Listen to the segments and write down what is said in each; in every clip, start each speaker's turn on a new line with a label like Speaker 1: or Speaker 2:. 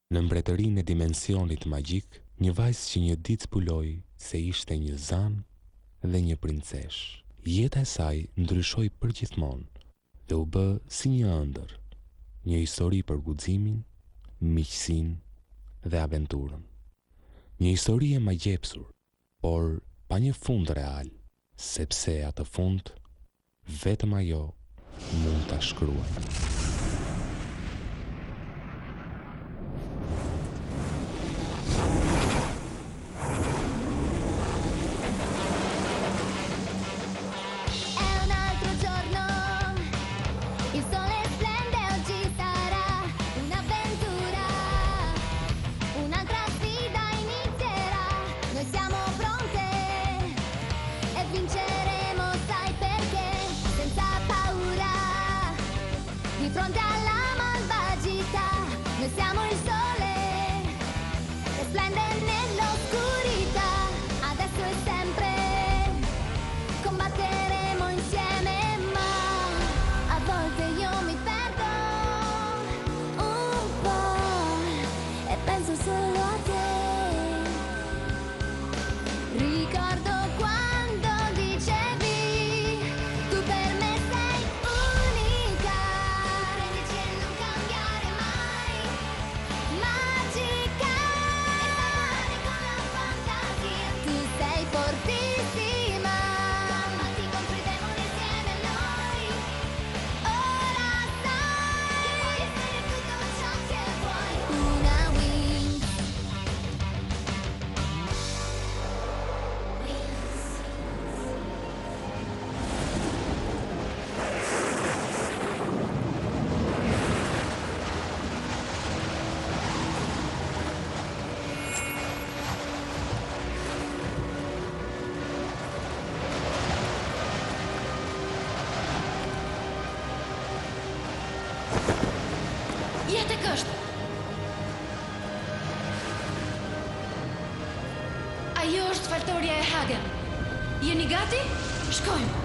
Speaker 1: Në mbretërinë e dimensionit magjik, një vajzë që një ditë zbuloi se ishte një zan dhe një princesh. Jeta e saj ndryshoi përgjithmonë dhe u bë si një ëndër, një histori për guximin, miqësinë dhe aventurën. Një histori e magjepsur, por pa një fund real, sepse atë fund vetëm ajo mund ta shkruajë.
Speaker 2: Jetë kështë. Ajo është faltoria e Hagen. Jeni gati? Shkojmë.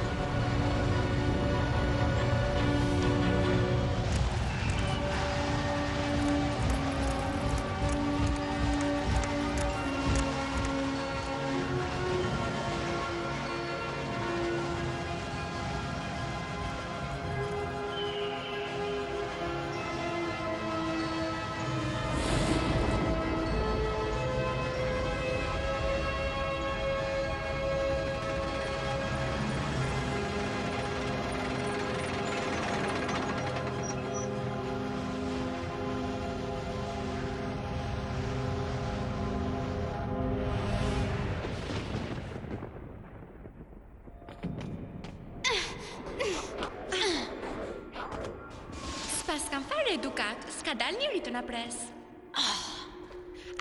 Speaker 3: Pas kam fare edukat, s'ka dal njëri të na pres.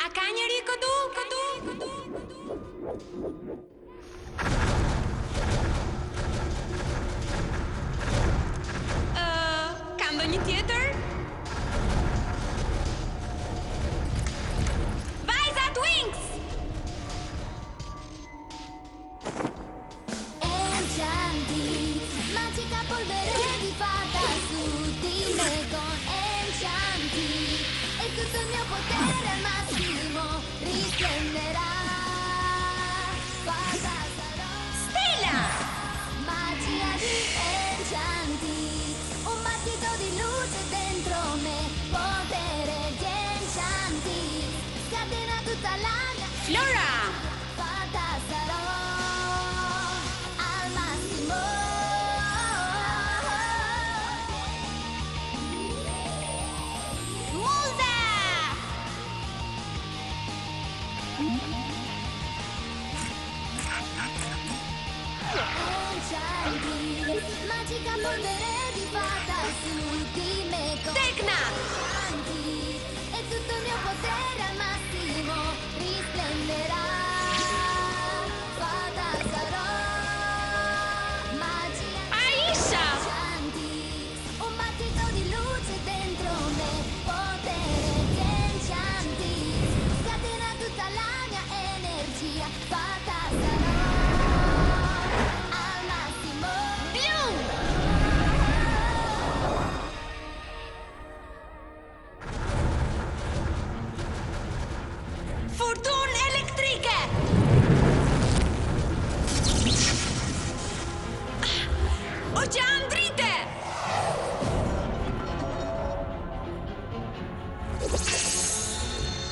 Speaker 3: A ka njëri këtu? Ka ndonjë tjetër? Vajzat Wings!
Speaker 4: Enchanti, magica polvere di fata su di me con enchanti e tutto il mio potere al massimo risplenderà. Cosa sarò?
Speaker 3: Stella!
Speaker 4: Magia di enchanti, un battito di luce dentro me, potere di enchanti, scatena tutta la mia
Speaker 3: Flora!
Speaker 4: fata sarò al massimo.
Speaker 3: Musa!
Speaker 4: Enchanti, magica polvere di fata su di me con
Speaker 3: Tecna!
Speaker 4: enchanti e tutto il mio potere al massimo risplenderà.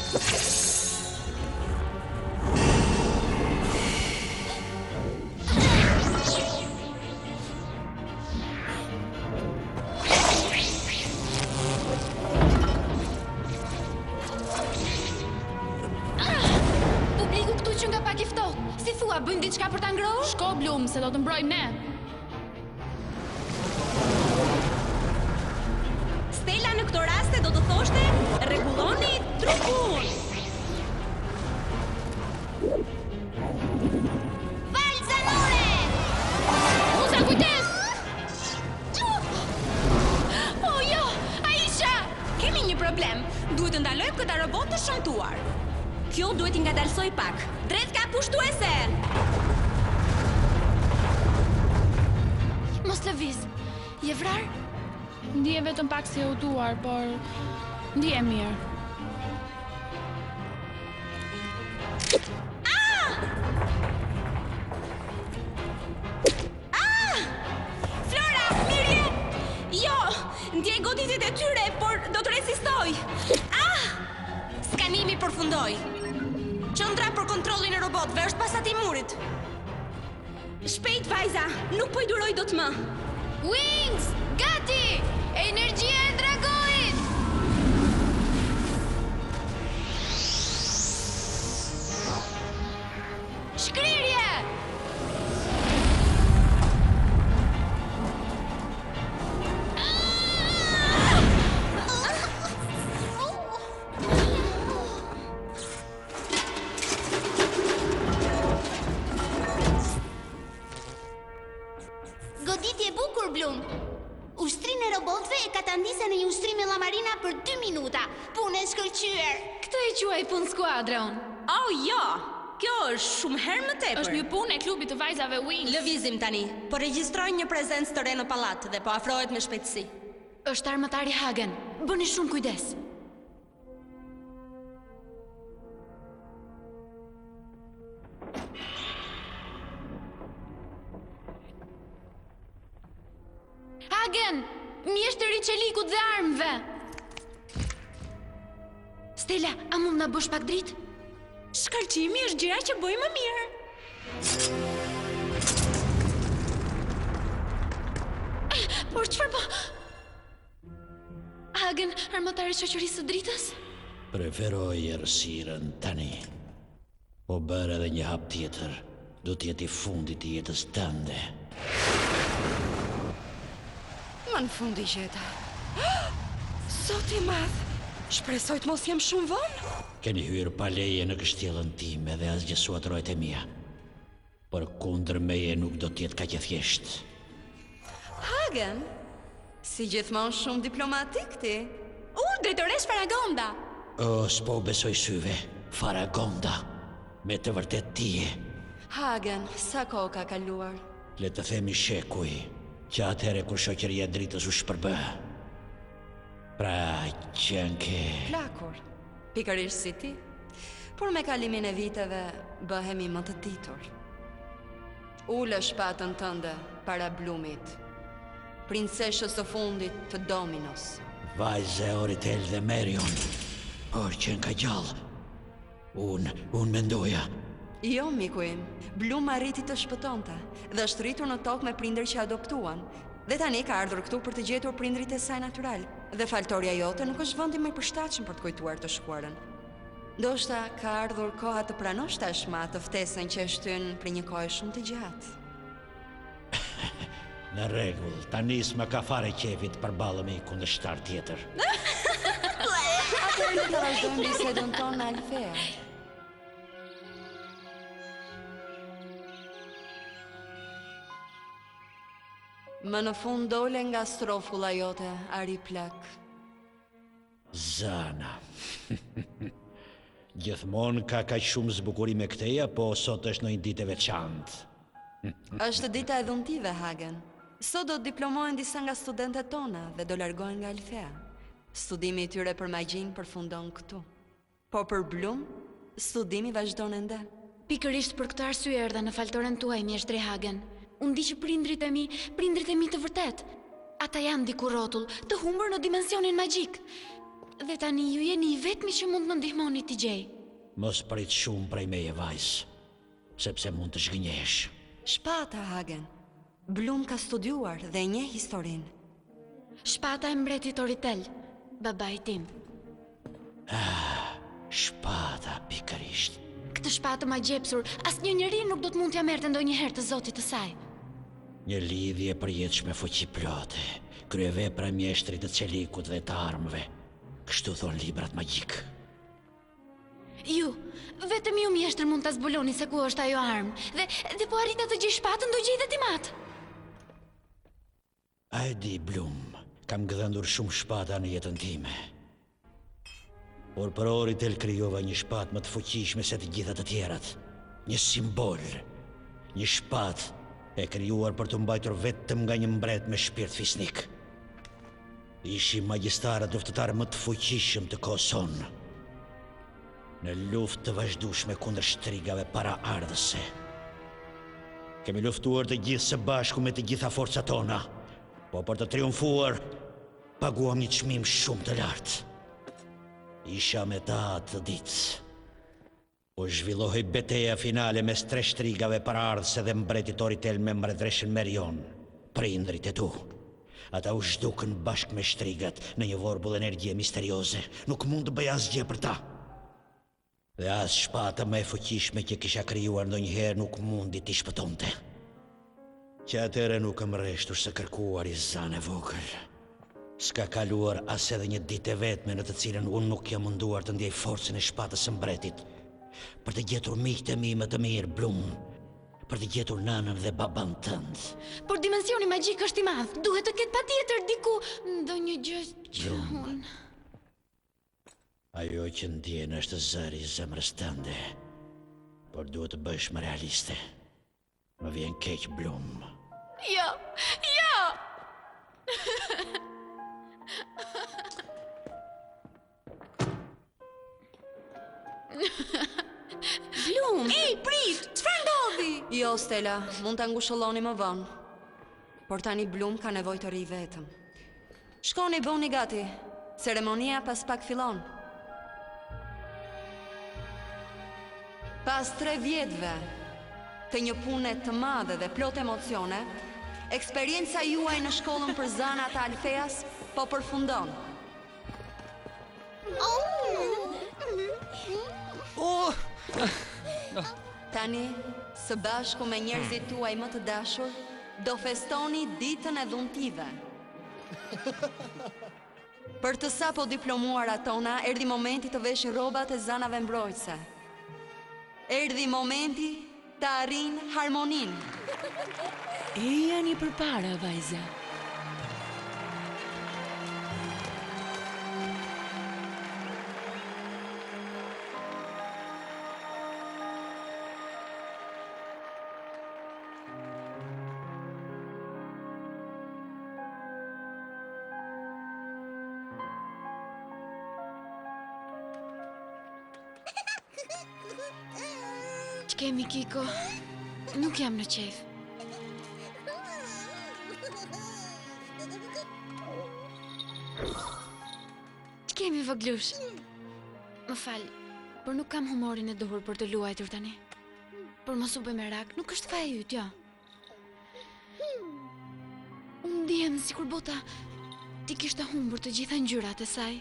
Speaker 2: Publiku këtu që nga pak i ftohtë. Si thua, bëjmë diçka për ta ngrohur?
Speaker 3: Shko Blum, se do të mbrojmë ne.
Speaker 5: Stella në këto raste do të thoshte rregulloni trupun.
Speaker 4: Valzanore!
Speaker 3: Musa, kujdes! Oh jo, Aisha!
Speaker 5: Kemi një problem. Duhet të ndalojmë këtë robot të shëmtuar. Kjo duhet i ngadalsoj pak. Drejt ka pushtuese.
Speaker 2: Mos lëviz. Je vrar?
Speaker 3: Ndije vetëm pak si e utuar, por ndije mirë.
Speaker 5: Flora, mirje! Jo, ndjej goditjet e tyre, por do të rezistoj. Skanimi përfundoi. Qendra për kontrollin e robotëve është pas atij murit. Shpejt vajza, nuk po I duroj dot më.
Speaker 2: Wings! Gati! Energjia e dragoit! Shkrirje!
Speaker 4: Goditje bukur, Blum. Ushtrinë e robotëve e ka të ndise në një ushtrim me llamarina për 2 minuta. Punë e shkëlqyer.
Speaker 2: Këtë e quaj punë skuadron.
Speaker 5: Oh, jo! Kjo është shumë herë më tepër.
Speaker 3: Është një punë e klubit të vajzave Wings.
Speaker 5: Lëvizim tani. Po regjistroj një prezencë të re në pallat dhe po afrohet me shpejtësi.
Speaker 2: Është armëtari Hagen. Bëni shumë kujdes. Hagen! Mjeshtri I qelikut dhe armëve! Stella, a mund na bësh pak dritë?
Speaker 5: Shkëlqimi është gjëra që bëj më mirë.
Speaker 2: Por çfarë po? Hagen, armëtari I shoqërisë së dritës?
Speaker 6: Preferoj errësirën tani. Po bërë edhe një hap tjetër, do të jetë I fundit I jetës tënde.
Speaker 5: Më në fundi gjeta. Zoti I madh, shpresoj të mos jem shumë vonë.
Speaker 6: Keni hyrë pa leje në kështjellën time dhe asgjësuat rojt e mia. Por kundër meje nuk do të jetë kaq e thjeshtë.
Speaker 5: Hagen, si gjithmonë shumë diplomatik ti. Drejtoresh Faragonda.
Speaker 6: O, s'po besoj syve, Faragonda, me të vërtet tije.
Speaker 5: Hagen, sa kohë ka kaluar?
Speaker 6: Le të themi shekuj, që atëhere kur shoqëria e dritës u shpërbë. Pra, qenke...
Speaker 5: Plakur, pikërisht si ti. Por me kalimin e viteve, bëhemi më të ditur. Ulë shpatën tënde para Blumit, princeshës së fundit të Dominos.
Speaker 6: Vajze Oritel dhe Merion, por qenka gjallë. Unë mendoja.
Speaker 5: Jo, miku im, Blum arriti të shpëtonte dhe është rritur në tokë me prindër që adoptuan. Dhe tani ka ardhur këtu për të gjetur prindrit e saj natyral. Dhe faltoria jote nuk është vendi më I përshtatshëm për të kujtuar të shkuarën. Ndoshta ka ardhur koha të pranosh tashmë atë ftesën që e shtyn për një kohë shumë të gjatë.
Speaker 6: Në rregull, tani s'ma ka fare qefit përballemi kundërshtar tjetër.
Speaker 5: Atëherë le të vazhdojmë bisedën tonë në Alfea. Më në fund dole nga strofulla jote, Ari Plak.
Speaker 6: Zana. Gjithmonë ka kaq shumë zbukurime këteja, po sot është në një ditë e veçantë.
Speaker 5: Është dita e dhuntive, Hagen. Sot do të diplomohen disa nga studentet tona dhe do largohen nga Alfea. Studimi I tyre për magjin përfundon këtu. Po për Blum, studimi vazhdon ende.
Speaker 2: Pikërisht për këtë arsye erdha në faltoren tuaj, mjeshtri Hagen. Unë di që prindrit e mi të vërtet. Ata janë diku rrotull, të humbur në dimensionin magjik. Dhe tani ju jeni I vetmi që mund më ndihmoni t'i gjej.
Speaker 6: Mos prit shumë prej meje, vajzë, sepse mund të zhgënjesh.
Speaker 5: Shpata, Hagen. Blum ka studiuar dhe e njeh historinë.
Speaker 2: Shpata e mbretit Oritel, babai tim.
Speaker 6: Shpata, pikërisht.
Speaker 2: Këtë shpatë ma gjepsur, asnjë njeri nuk do të mund t'ja merrte ndonjëherë të zotit të saj.
Speaker 6: Një lidhje përjetshme fuqi plote, kryevepra mjeshtrit të çelikut dhe të armëve. Kështu thon librat magjik.
Speaker 2: Ju, vetëm ju mjeshtër mund ta zbuloni se ku është ajo armë, dhe po arrita të gjej shpatën do gjej dhe ti mat.
Speaker 6: A e di, Blum, kam gdhendur shumë shpata në jetën time. Por për Oritel krijova një shpatë më të fuqishme se të gjitha të tjerat. Një simbol, një shpatë e krijuar për të mbajtur vetëm nga një mbret me shpirt fisnik. Ishim magjistarët luftëtar më të fuqishëm të kohës sonë. Në luftë të vazhdueshme kundër shtrigave paraardhëse. Kemi luftuar të gjithë së bashku me të gjitha forcat tona, po për të triumfuar paguam një çmim shumë të lartë. Isha me ta atë ditë. U zhvillohej betejë finale mes tre shtrigave paraardhëse dhe mbretit Oritel me mbretëreshën Merion, prindrit e tu. Ata u zhdukën bashkë me shtrigat në një vorbull energjie misterioze. Nuk mund të bëj asgjë për ta. Dhe as shpata më e fuqishme që kisha krijuar ndonjëherë nuk mundi t'i shpëtonte. Që atëherë nuk më reshtur se kërkuar I zan e vogël. S'ka kaluar as edhe një ditë e vetme në të cilën unë nuk jam munduar të ndjej forcën e shpatës së mbretit, për të gjetur miqtë e mi më të mirë, Blum, për të gjetur nanën dhe baban tënd.
Speaker 2: Por dimensioni magjik është I madh, duhet të ketë patjetër diku ndonjë gjë që unë.
Speaker 6: Ajo që ndjen është zëri I zemrës tënde, por duhet të bësh më realiste. Më vjen keq, Blum.
Speaker 2: Jo, jo!
Speaker 5: Blum!
Speaker 2: Prit! Çfarë ndodhi?
Speaker 5: Jo, Stella, mund ta ngushëlloni më vonë. Por tani Blum ka nevojë të ri vetëm. Shkoni bëni gati. Ceremonia pas pak fillon. Pas 3 vjetëve të një pune të madhe dhe plot emocione, eksperienca juaj në shkollën për zana të Alfeas po përfundon. Tani, së bashku me njerëzit tuaj më të dashur, do festoni ditën e dhuntive. Për të sapo diplomuara tona, erdhi momenti të veshin rrobat e zanave mbrojtëse. Erdhi momenti të arrin harmoninë.
Speaker 2: Eja një përpara, vajza. Ç'kemi, Kiko? Nuk jam në qef. Ç'kemi, voglush? Më fal, por nuk kam humorin e duhur për të luajtur tani. Por mos u bëj merak, nuk është faja yt, jo. Unë ndihem sikur bota ti kishte humbur të gjitha ngjyrat e saj.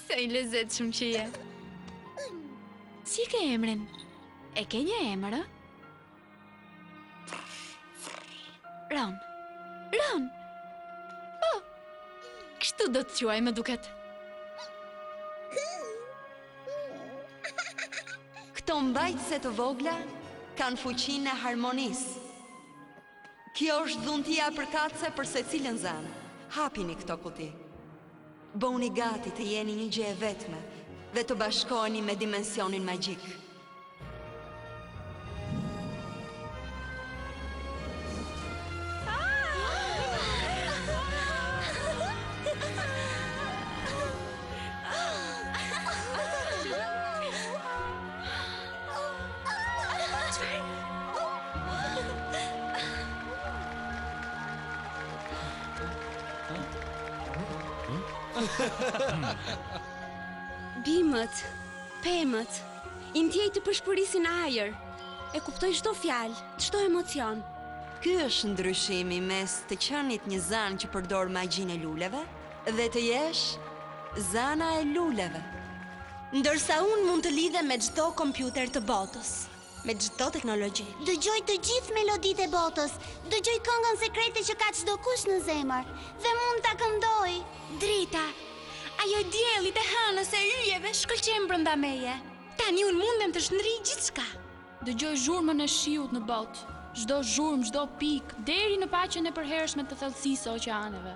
Speaker 2: Sa I lezetshëm që je. Si ke emrin? E ke një emër, ë? Ron. Ron! Po, kështu do të quaj më duket.
Speaker 5: Këto mbajtëse të vogla kanë fuqinë e harmonisë. Kjo është dhuntia përkatëse për secilën zanë. Hapini këto kuti. Bëuni gati të jeni një gjë e vetme dhe të bashkoheni me dimensionin magjik.
Speaker 3: Bimët, pemët, i ndjej të përshpërisin ajër. E kuptoj çdo fjalë, çdo emocion.
Speaker 5: Ky është ndryshimi mes të qenit një zan që përdor magjinë e luleve dhe të jesh zana e luleve.
Speaker 3: Ndërsa unë mund të lidhem me çdo kompjuter të botës, me çdo teknologji.
Speaker 4: Dëgjoj të gjithë meloditë e botës, dëgjoj këngën sekrete që ka çdo kush në zemër dhe mund ta këndoj.
Speaker 3: Drita, ajo diellit e hënës e yjeve shkëlqen brenda meje. Tani unë mundem të shndrij gjithçka.
Speaker 7: Dëgjoj zhurmën e shiut në botë, çdo zhurmë, çdo pikë, deri në paqen e përhershme të thellësisë së oqeaneve.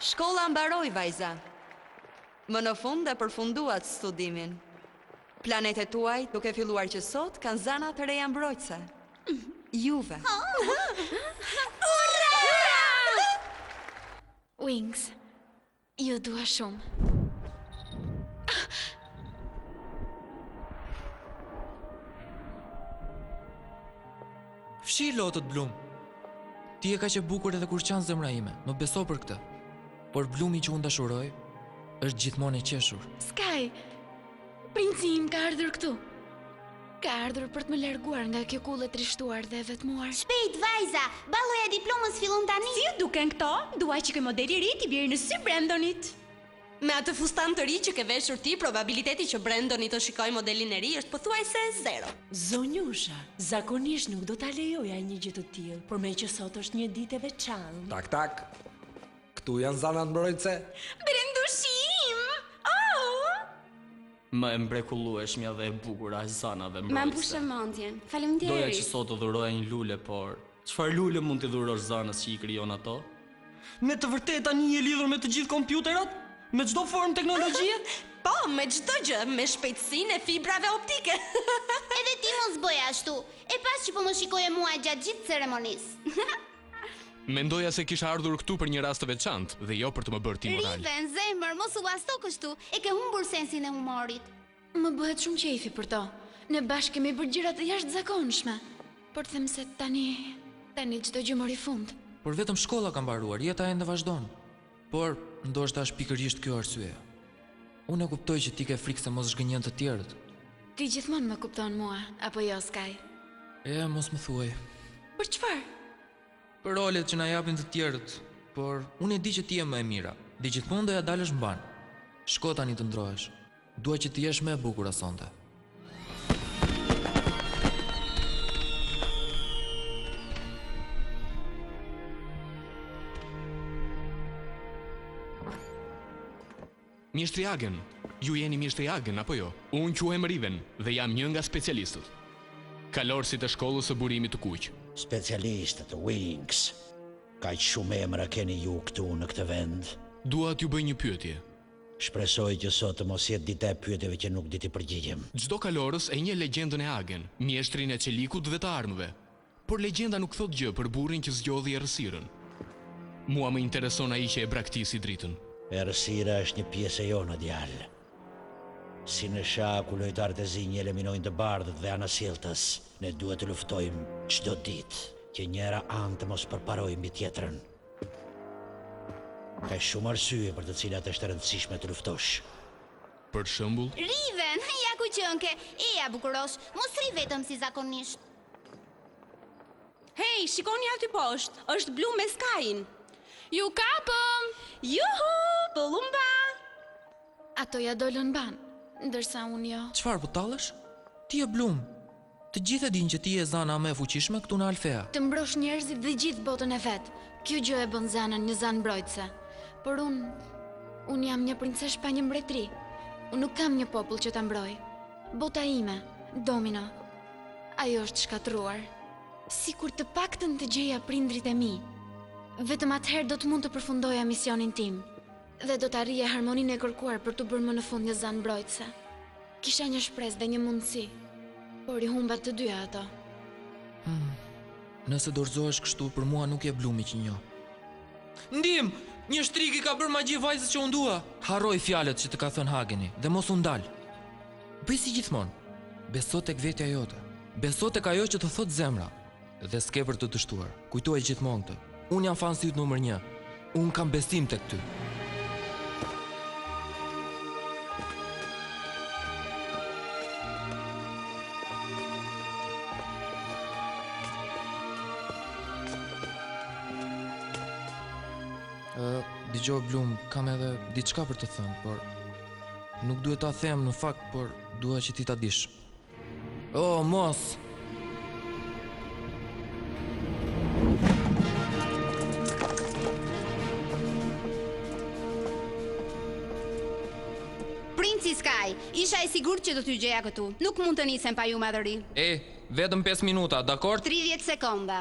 Speaker 5: Shkolla mbaroi, vajza. Më në fund e përfunduat studimin. Planetet tuaj, duke filluar që sot, kanë zana të reja mbrojtëse. Juve.
Speaker 2: Wings, ju dua shumë.
Speaker 8: Fshi lotët, Blum. Ti e ka që bukur edhe kur qanë zemra ime, më beso për këtë. Por Blumi që unë dashuroj, është gjithmonë e qeshur.
Speaker 2: Sky, princi im ka ardhur këtu. Ka ardhur për të më larguar nga kjo kullë e trishtuar dhe e vetmuar.
Speaker 4: Shpejt, vajza, balloja e diplomës fillon tani.
Speaker 3: Si ju duken këto? Dua që ky model i ri t'i bjerë në sy Brandonit. Me atë fustan të ri që ke veshur ti, probabiliteti që Brandoni të shikojë modelin e ri është pothuajse 0.
Speaker 9: Zonjusha, zakonisht nuk do ta lejoja një gjë të tillë, por me që sot është një ditë e veçantë.
Speaker 10: Tak. Këtu janë zanat mbrojtëse.
Speaker 3: Brendushim! Oh!
Speaker 11: Më e mrekullueshmja dhe e bukur aq zanave mbrojtëse.
Speaker 3: Ma mbushë mendjen.
Speaker 11: Doja që
Speaker 3: Faleminderit.
Speaker 11: sot të dhuroja një lule, por çfarë lule mund t'i dhurosh zanës që i krijon ato? Me të vërtetë tani je lidhur me të gjithë kompjuterat? Me çdo formë teknologjie?
Speaker 3: Po, me çdo gjë, me shpejtësinë e fibrave optike.
Speaker 4: Edhe ti mos bëj ashtu. E pas që po më shikoje mua gjatë gjithë ceremonisë.
Speaker 12: Mendoja se kisha ardhur këtu për një rast të veçantë dhe jo për të më bërë ti moral.
Speaker 4: Riven, zemër, mos u basto kështu. E ke humbur sensin e humorit.
Speaker 2: Më bëhet shumë qefi për to. Ne bashkë kemi bërë gjëra të jashtëzakonshme. Por them se tani çdo gjë mori fund.
Speaker 8: Por vetëm shkolla ka mbaruar, jeta ende vazhdon. Por ndoshta është pikërisht kjo arsye. Unë e kuptoj që ti ke frikë se mos zhgënjen të tjerët.
Speaker 2: Ti gjithmonë më kupton mua, apo jo, Sky?
Speaker 8: Mos më thuaj.
Speaker 2: Për çfarë?
Speaker 8: Për rolet që na japin të tjerët, por unë e di që ti je më e mira. Dhe gjithmonë do ja dalësh mban. Shko tani të ndrohesh. Dua që të jesh më e bukur sonte.
Speaker 12: Mjeshtriagen, ju jeni mjeshtriagen, apo jo? Unë quhem Riven dhe jam një nga specialistët. Kalorësit e shkollës së burimit të kuq.
Speaker 6: Specialistët, Wings. Ka që shumë emra keni ju këtu në këtë vend.
Speaker 12: Dua t'ju bëj një pyetje.
Speaker 6: Shpresoj që sot të mos jetë dita e pyetjeve që nuk di t'i përgjigjem.
Speaker 12: Çdo kalorës e një legjendën e Agen, mjeshtrin e qelikut dhe të armëve. Por legjenda nuk thot gjë për burrin që zgjodhi errësirën. Mua më intereson ai që e braktisi dritën.
Speaker 6: Errësira është një pjesë e jona, djalë. Si në shaku lojtarët e zi një eliminojnë të bardhët dhe anasjelltës, ne duhet të luftojmë çdo ditë që njëra anë të mos përparojë mbi tjetrën. Ka shumë arsye për të cilat është e rëndësishme të luftosh.
Speaker 12: Për shembull,
Speaker 4: Riven, ja ku qënke. Eja bukurosh, mos ri vetëm si zakonisht.
Speaker 3: Hej, shikoni aty poshtë, është Blum me Skyin.
Speaker 7: Ju kapëm!
Speaker 3: Juhu, pëllumba!
Speaker 2: Ato ja dolën ban, ndërsa unë jo.
Speaker 8: Çfarë po tallesh? Ti je Blum. Të gjithë e dinë që ti je zana më e fuqishme këtu në Alfea.
Speaker 2: Të mbrosh njerëzit dhe gjithë botën e vet. Kjo gjë e bën zanën një zanë mbrojtëse. Por unë jam një princesh pa një mbretëri. Unë nuk kam një popull që ta mbroj. Bota ime, Domino, ajo është shkatruar. Sikur të paktën të gjeja prindrit e mi. Vetëm atëherë do të mund të përfundoja misionin tim dhe do të arrija harmoninë e kërkuar për të bërë më në fund një zanë mbrojtëse. Kisha një shpresë dhe një mundësi, por i humba të dyja ato.
Speaker 8: Nëse dorëzohesh kështu, për mua nuk je Blumi që njoh. Ndim, një shtrik i ka bërë magji vajzës që unë dua. Harroj fjalët që të ka thënë Hageni dhe mos u ndal. Bëj si gjithmonë. Beso tek vetja jote. Beso tek ajo që të thot zemra. Dhe s'ke për të dështuar. Kujtoj gjithmonë këtë. Unë jam fansi yt numër 1. Unë kam besim tek ty. Dgjoj Blum, kam edhe diçka për të thënë, por nuk duhet ta them në fakt, por dua që ti ta dish. Oh, mos!
Speaker 3: Princi Sky, isha e sigurt që do t'ju gjeja këtu. Nuk mund të nisem pa ju madhëri.
Speaker 8: Vetëm 5 minuta, dakord?
Speaker 3: 30 sekonda.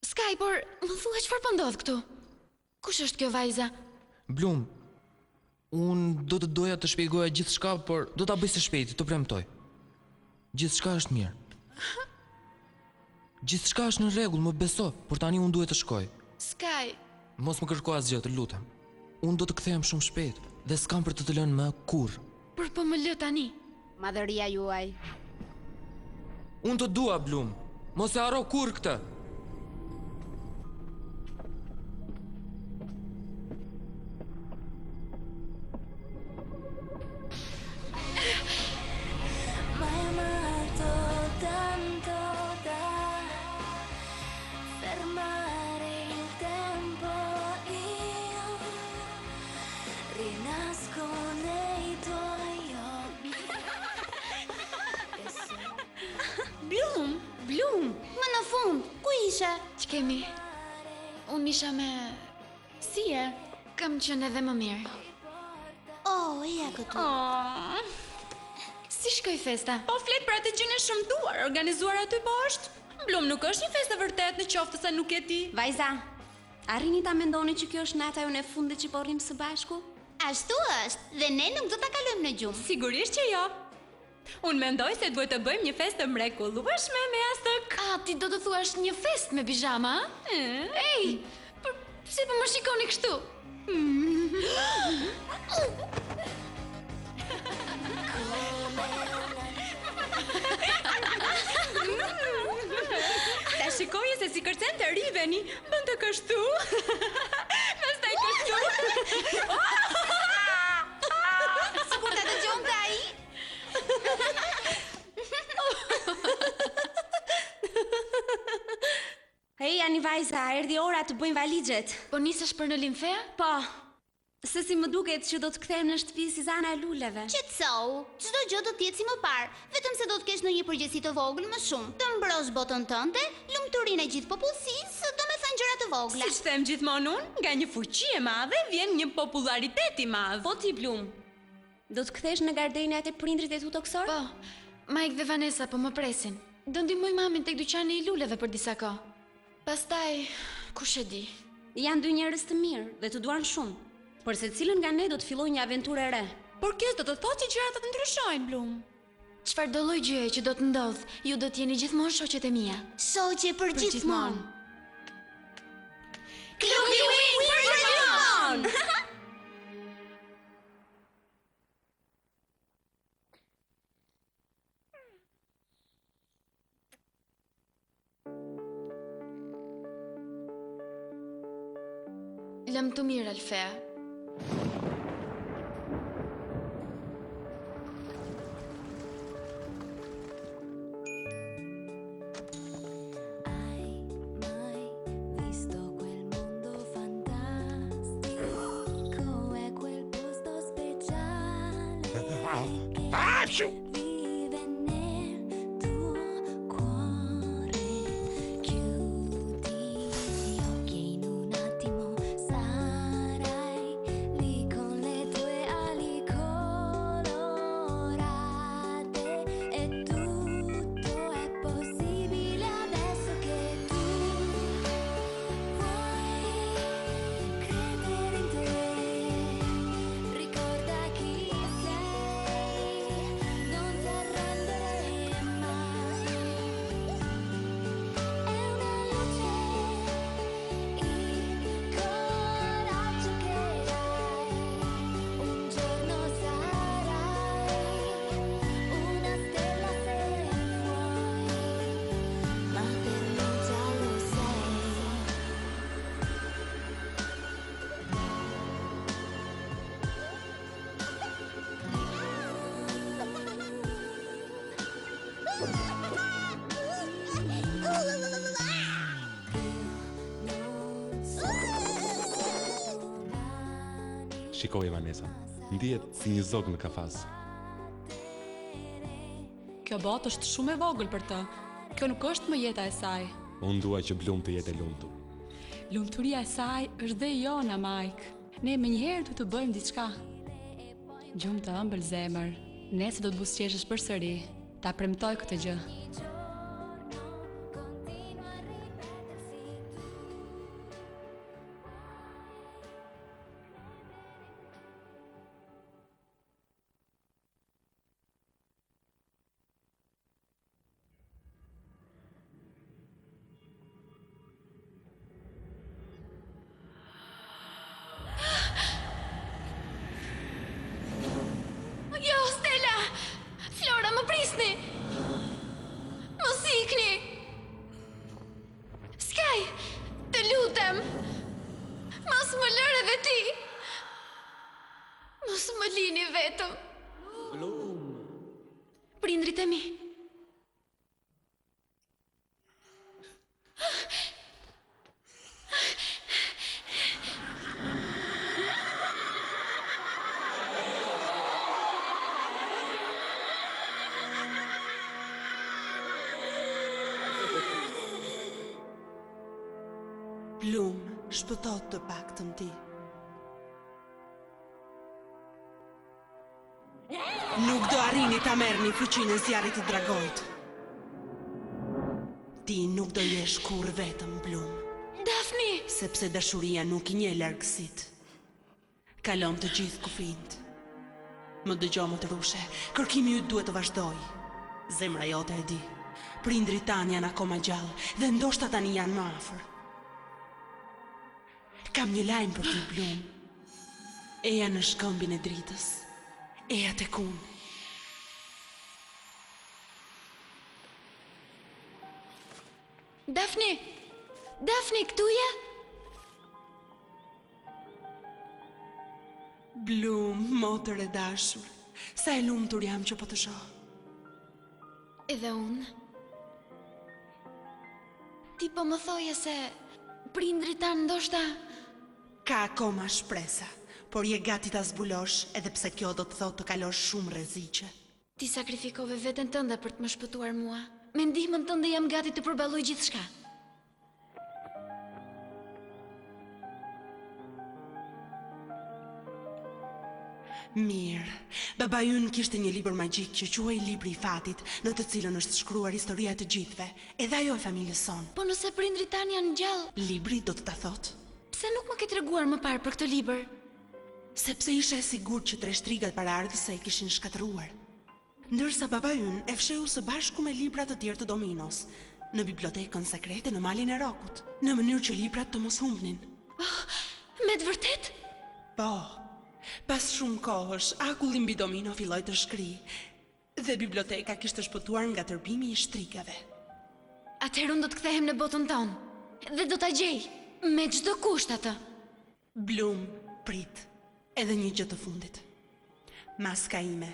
Speaker 2: Sky, por më thua çfarë po ndodh këtu? Kush është kjo vajza?
Speaker 8: Blum, unë do të doja të shpjegoja gjithçka, por do ta bëj së shpejti, të premtoj. Gjithçka është mirë. Gjithçka është në rregull, më beso, por tani unë duhet të shkoj.
Speaker 2: Sky,
Speaker 8: Mos më kërko asgjë, të lutem. Unë do të kthehem shumë shpejt dhe s'kam për të lënë më kurrë.
Speaker 2: por po më lë tani.
Speaker 3: Madhëria juaj.
Speaker 8: Unë të dua, Blum. Mos e harro kurrë këtë.
Speaker 4: Mai amato tanto da fermare il tempo. Io rinasco nei tuoi occhi.
Speaker 3: Blum,
Speaker 2: Më në fund, ku ishe? Ç'kemi? Unë isha me...
Speaker 7: Si e?
Speaker 2: Kam qenë edhe më mirë.
Speaker 4: Oh, ja këtu.
Speaker 2: Si shkoj festa?
Speaker 7: Po flet për atë gjën e shëmtuar, organizuar aty poshtë. Blum, nuk është një festë e vërtet në qoftë se nuk e ti.
Speaker 3: vajza, arrini ta mendoni që kjo është nata jonë e fundit që po rrim së bashku?
Speaker 4: Ashtu është, dhe ne nuk do ta kalojmë në gjumë.
Speaker 7: Sigurisht që jo. Unë mendoj se duhet të bëjmë një festë të mrekullueshme me astëk.
Speaker 2: Ti do të thuash një fest me pijama? Ej, por si po më shikoni kështu?
Speaker 7: Ta shikoje se si kërcen të riveni, bën të kështu. Pastaj kështu.
Speaker 4: Sigur ta dëgjonte ai?
Speaker 3: Hej, ani vajza, erdhi ora të bëjmë valixhet.
Speaker 2: Po nisesh për në limfea?
Speaker 3: Po, se si më duket që do të kthejmë në shtëpi si zana e luleve.
Speaker 4: Qetësou, çdo gjë do të jetë si më parë, vetëm se do të kesh ndonjë përgjegjësi të vogël më shumë. Të mbrosh botën tënde, lumturinë e gjithë popullsisë, domethënë gjëra të vogla.
Speaker 7: Siç them gjithmonë unë, nga një fuqi e madhe vjen një popularitet i madh.
Speaker 3: Po ti, Blum, do të kthesh në gardenat e prindrit e tu toksor?
Speaker 2: Po, Mike dhe Vanessa po më presin. Do ndihmoj mamin tek dyqani i luleve për disa kohë. Pastaj, kush e di?
Speaker 3: Janë dy njerëz të mirë dhe të duan shumë. Por secilën nga ne do të fillojë një aventurë e re.
Speaker 7: Por kjo do të thotë që gjërat do të ndryshojnë, Blum.
Speaker 2: Çfarëdo lloj gjëje që do të ndodh, ju do të jeni gjithmonë shoqet e mia.
Speaker 4: Shoqe për gjithmonë.
Speaker 3: Klubi Wing për gjithmonë!
Speaker 2: Lëm të mirë, Alfea.
Speaker 4: Hai mai visto quel mondo fantastico? È quel posto speciale che vive nel tuo cuore. Chiudi gli occhi e in un attimo sarai lì con le tue ali colorate e tutto è possibile adesso che tu vuoi credere in te. Ricorda chi sei,
Speaker 1: Shikoj Vanessa, ndihet si një zog në kafas.
Speaker 7: Kjo botë është shumë e vogël për të. Kjo nuk është më jeta e saj.
Speaker 1: Unë dua që Blum të jetë e lumtur.
Speaker 7: Lumturia e saj është dhe jona, Mike. Ne me njëherë du të bëjmë diçka. Gjumë të ëmbël zemër. Nese do të buzëqeshësh përsëri. Ta premtoj këtë gjë.
Speaker 2: Jo, Stella! Flora, më prisni! Mos ikni! Sky, të lutem! Mos më lër edhe ti! Mos më lini vetëm! Prindrit e mi!
Speaker 3: Blum, shpëtot të paktën ti. Nuk do arrini ta merrni fuqinë e zjarrit të dragojt. Ti nuk do jesh kur vetëm, Blum.
Speaker 2: Daphne!
Speaker 3: Sepse dashuria nuk i njeh largësit. Kalon të gjithë kufijt. Më dëgjo më të rushe, kërkimi yt duhet të vazhdoj. Zemra jote e di. Prindrit tanë janë akoma gjallë dhe ndoshta tani janë më afër. Kam një lajm për ty, Blum. Eja në shkëmbin e dritës. Eja tek unë.
Speaker 2: Daphne! Daphne, këtu je?
Speaker 3: Blum, motër e dashur. Sa e lumtur jam që po të shoh.
Speaker 2: Edhe unë. Ti po më thoje se prindrit tanë ndoshta...
Speaker 3: Ka akoma shpresa, por je gati ta zbulosh edhe pse kjo do të thotë të kalosh shumë rreziqe.
Speaker 2: Ti sakrifikove veten tënde për të më shpëtuar mua. Me ndihmën tënde jam gati të përballoj gjithçka.
Speaker 3: Mirë, baba ynë kishte një libër magjik që quhej Libri i Fatit, në të cilën është shkruar historia e të gjithëve, edhe ajo e familjes son.
Speaker 2: Po nëse prindrit tanë janë gjallë,
Speaker 3: Libri do të ta thotë.
Speaker 2: pse nuk më ke treguar më parë për këtë libër?
Speaker 3: Sepse ishe e sigurt që treshtrigat paraardhës e kishin shkatëruar. Ndërsa baba ynë e fsheu së bashku me libra të tjerë të Dominos, në bibliotekën sekrete në malin e Rokut, në mënyrë që librat të mos humbnin.
Speaker 2: Me të vërtet?
Speaker 3: Po, pas shumë kohësh, akulli mbi Domino filloi të shkrijë, dhe biblioteka kishte shpëtuar nga tërpimi i shtrikave.
Speaker 2: Atëherë unë do të kthehem në botën tonë, dhe do ta gjej, me çdo kusht atë.
Speaker 3: Blum, prit, edhe një gjë të fundit. Maska ime,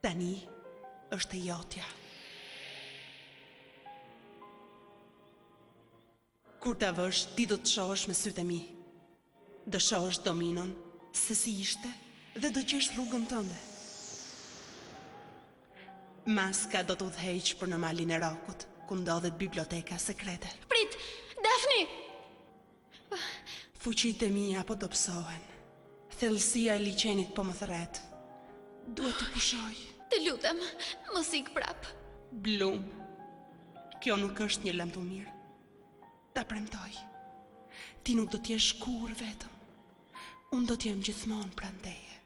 Speaker 3: tani është e jotja. Kur ta vësh, ti do të shohësh me sytë e mi. Do shohësh Dominon, se si ishte, dhe do gjesh rrugën tënde. Maska do të udhëheq për në malin e Rokut, ku ndodhet biblioteka sekrete.
Speaker 2: Prit, Daphne!
Speaker 3: Fuqitë e mia po dobësohen. Thellësia e liçenit po më thret. Duhet të pushoj.
Speaker 2: Të lutem, mos ik prap.
Speaker 3: Blum, kjo nuk është një lëmë të mirë. Ta premtoj. Ti nuk do t'jesh kur vetëm. Unë do t'jem gjithmonë pranë teje.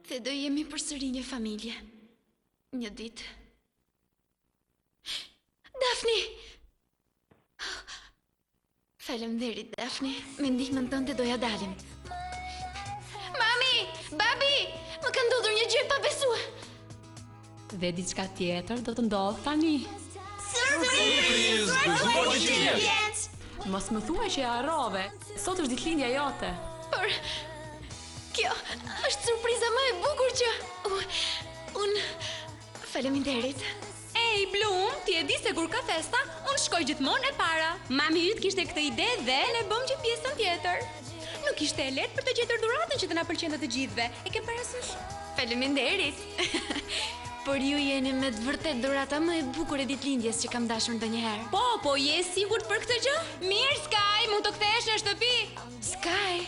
Speaker 2: Dhe do jemi përsëri një familje. Një ditë. Daphne! Faleminderit, Daphne. Me ndihmën tënde doja dalim. Mami! Babi! Më ka ndodhur një gjë pa besuar.
Speaker 7: Dhe diçka tjetër do të ndodhë tani. Mos më thuaj që e harrove. Sot është ditëlindja jote.
Speaker 2: Por kjo është surpriza më e bukur që unë faleminderit.
Speaker 3: Ej, Blum, ti e di se kur ka festa, unë shkoj gjithmonë e para. Mami yt kishte këtë ide dhe ne bëm që pjesën tjetër.
Speaker 7: Nuk ishte e lehtë për të gjetur dhuratën që të na pëlqente të gjithëve. E ke parasysh?
Speaker 2: Faleminderit. Por ju jeni me të vërtet dhurata më e bukur e ditëlindjes që kam dashur ndonjëherë.
Speaker 7: Po, je i sigurt për këtë gjë? Mirë, Sky, mund të kthehesh në shtëpi.
Speaker 2: Sky,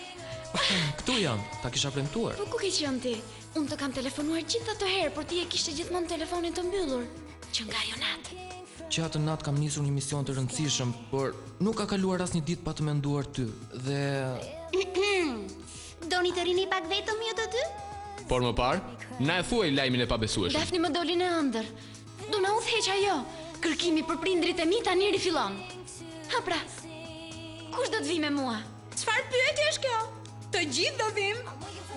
Speaker 8: Këtu jam, ta kisha premtuar.
Speaker 2: po ku ke qenë ti? Unë të kam telefonuar gjithë ato herë, por ti e kishe gjithmonë telefonin të mbyllur. Që nga ajo natë.
Speaker 8: Që atë natë kam nisur një mision të rëndësishëm, por nuk ka kaluar asnjë ditë pa të menduar ty. Dhe
Speaker 4: Doni të rini pak vetëm ju të dy?
Speaker 12: Por më parë, na e thuaj lajmin e pabesueshëm.
Speaker 2: Dafni më doli në ëndër. Do na udhëheq ajo. Kërkimi për prindrit e mi tani rifillon. Ha pra. Kush do të vi me mua?
Speaker 7: Çfarë pyetje është kjo? Të gjithë do vim.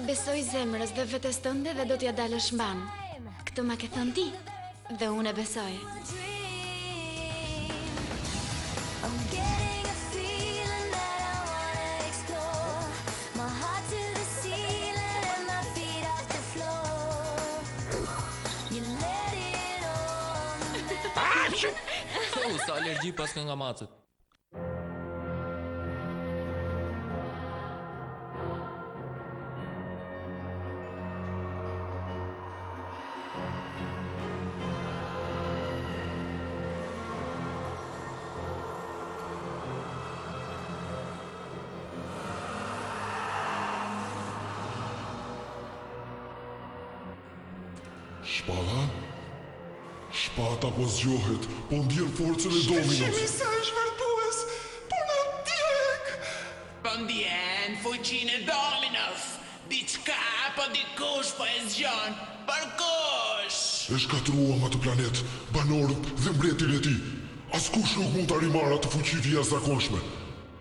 Speaker 2: Besoj zemrës dhe vetes tënde dhe do t'ja dalësh mban. Këtë ma ke thënë ti dhe unë e besoj.
Speaker 4: I'm getting a feeling that I wanna explore. My heart to the ceiling and my feet off the floor. You let it on.
Speaker 8: sa alergji pas nga macet.
Speaker 13: Shpata? Shpata po zgjohet, po ndjen forcën e dominos.
Speaker 10: Sa është vërtues, po në direk.
Speaker 14: Po ndjen fuqinë e dominos. Diçka po dikush po e zgjon. Për kush?
Speaker 13: E shkatruam atë planet, banorët dhe mbretin e tij. Askush nuk mund ta rimarrë atë fuqi të jashtëzakonshme.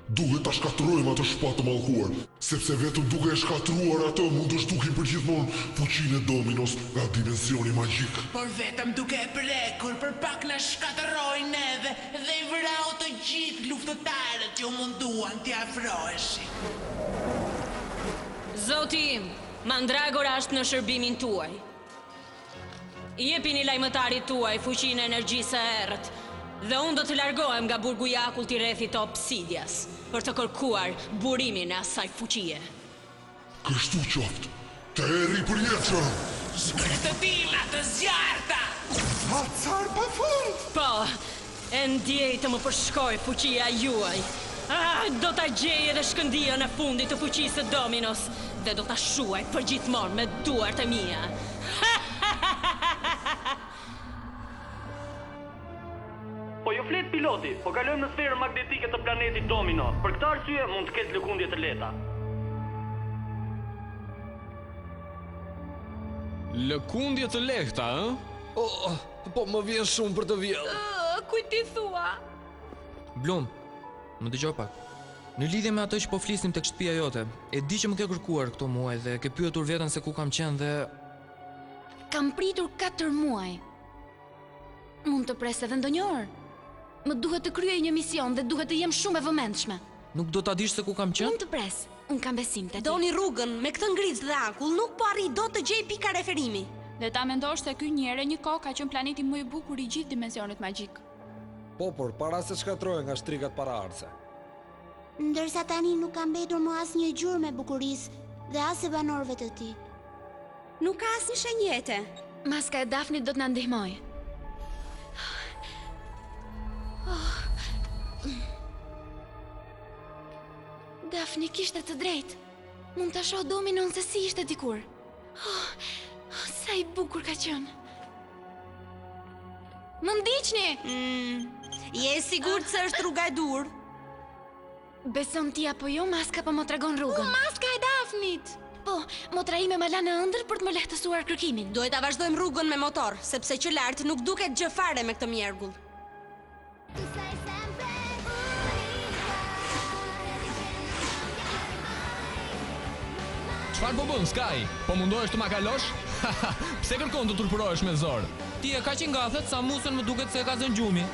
Speaker 13: Duhet ta shkatrojmë atë shpatë të mallkuar, sepse vetëm duke e shkatruar atë mund të shtukim përgjithmonë fuqinë e dominos nga dimensioni magjik.
Speaker 14: Por vetëm duke e prekur për pak na shkatërrojnë edhe dhe i vrau të gjithë luftëtarët që u munduan t'i afroheshin.
Speaker 9: Zoti im, Mandragora është në shërbimin tuaj. Jepini lajmëtarit tuaj fuqinë e energjisë së errët, dhe unë do të largohem nga burgu i akullt i rrethit të Obsidias për të kërkuar burimin e asaj fuqie.
Speaker 13: Kështu qoftë, të erri përjetshëm.
Speaker 14: Shpërtëtila të zjarta!
Speaker 10: Acar pa fund!
Speaker 9: Po, e ndjej të më përshkoj fuqia juaj. Do ta gjej edhe shkëndion e fundit të fuqisë së Dominos dhe do ta shuaj përgjithmonë me duart e mia.
Speaker 11: Po ju flet piloti, po kalojmë në sferën magnetike të planetit Domino. Për këtë arsye mund të ketë lëkundje të lehta.
Speaker 12: Lëkundje të lehta, ë?
Speaker 10: Po më vjen shumë për të vjellë.
Speaker 7: Kujt ti thua?
Speaker 8: Blum, më dëgjoj pak. Në lidhje me atë që po flisnim tek shtëpia jote, e di që më ke kërkuar këto muaj dhe ke pyetur veten se ku kam qenë dhe
Speaker 2: Kam pritur 4 muaj. Mund të pres edhe ndonjë orë. Më duhet të kryej një mision dhe duhet të jem shumë e vëmendshme.
Speaker 8: nuk do ta dish se ku kam qenë?
Speaker 2: Mund të pres. Unë kam besim te ti.
Speaker 3: Doni rrugën, me këtë ngriz dhe akull nuk po arri do të gjej pika referimi.
Speaker 7: Dhe ta mendosh se ky njeri një kohë ka qenë planeti më i bukur i gjithë dimensionit magjik.
Speaker 10: Po, por para se shkatrohen nga shtrikat paraardhëse.
Speaker 4: Ndërsa tani nuk ka mbetur më asnjë gjurmë me bukurisë dhe as e banorëve të tij.
Speaker 5: Nuk ka asnjë shenjete.
Speaker 2: Maska e Dafnit do të na ndihmoj. Dafni kishte të drejtë. Mund ta shoh Dominon se si ishte dikur. Sa i bukur ka qenë. Më ndiqni!
Speaker 3: Je sigurt se është rruga e dur?
Speaker 2: Beson ti apo jo, Maska po më tregon rrugën.
Speaker 3: Maska e Dafnit!
Speaker 2: Po, motra ime ma la në ëndër për të më lehtësuar kërkimin.
Speaker 3: Duhet ta vazhdojmë rrugën me motor, sepse që lart nuk duket gjë fare me këtë mjergull.
Speaker 12: Çfarë po bën Sky? Po mundohesh të ma kalosh? Pse kërkon të turpërohesh me zor?
Speaker 8: Ti e ka që ngathet sa musën më duket se e ka zënë gjumi.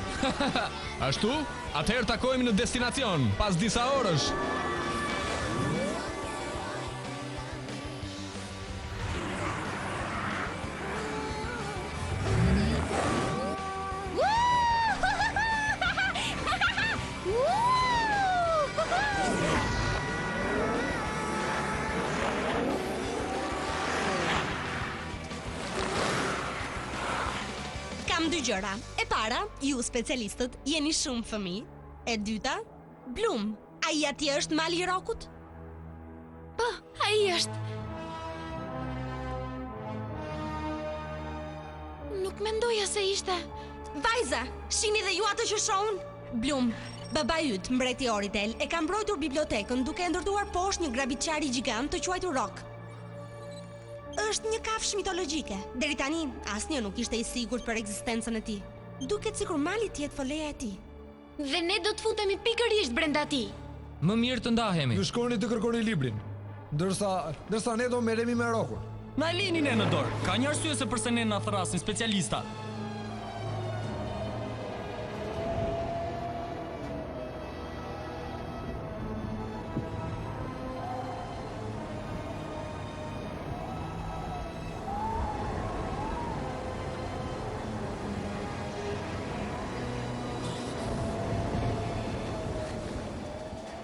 Speaker 12: Ashtu? Atëherë takohemi në destinacion pas disa orësh.
Speaker 15: gjëra. E para, ju specialistët jeni shumë fëmijë. E dyta, Blum, ai atje është mali i Rokut?
Speaker 2: Po, ai është. Nuk mendoja se ishte.
Speaker 15: Vajza, shini dhe ju atë që shohun? Blum, baba yt, mbreti Oritel, e ka mbrojtur bibliotekën duke ndërtuar poshtë një grabitçari gjigant të quajtur Rock. Është një kafshë mitologjike. Deri tani, asnjë nuk ishte i sigurt për ekzistencën e tij. Duket sikur mali të jetë folleja e tij.
Speaker 2: Dhe ne do të futemi pikërisht brenda tij.
Speaker 8: Më mirë të ndahemi.
Speaker 10: Ju shkoni të kërkoni librin, ndërsa ne do merremi me Rokun.
Speaker 11: Na lini ne në dorë. Ka një arsye se pse ne na thrasin specialista.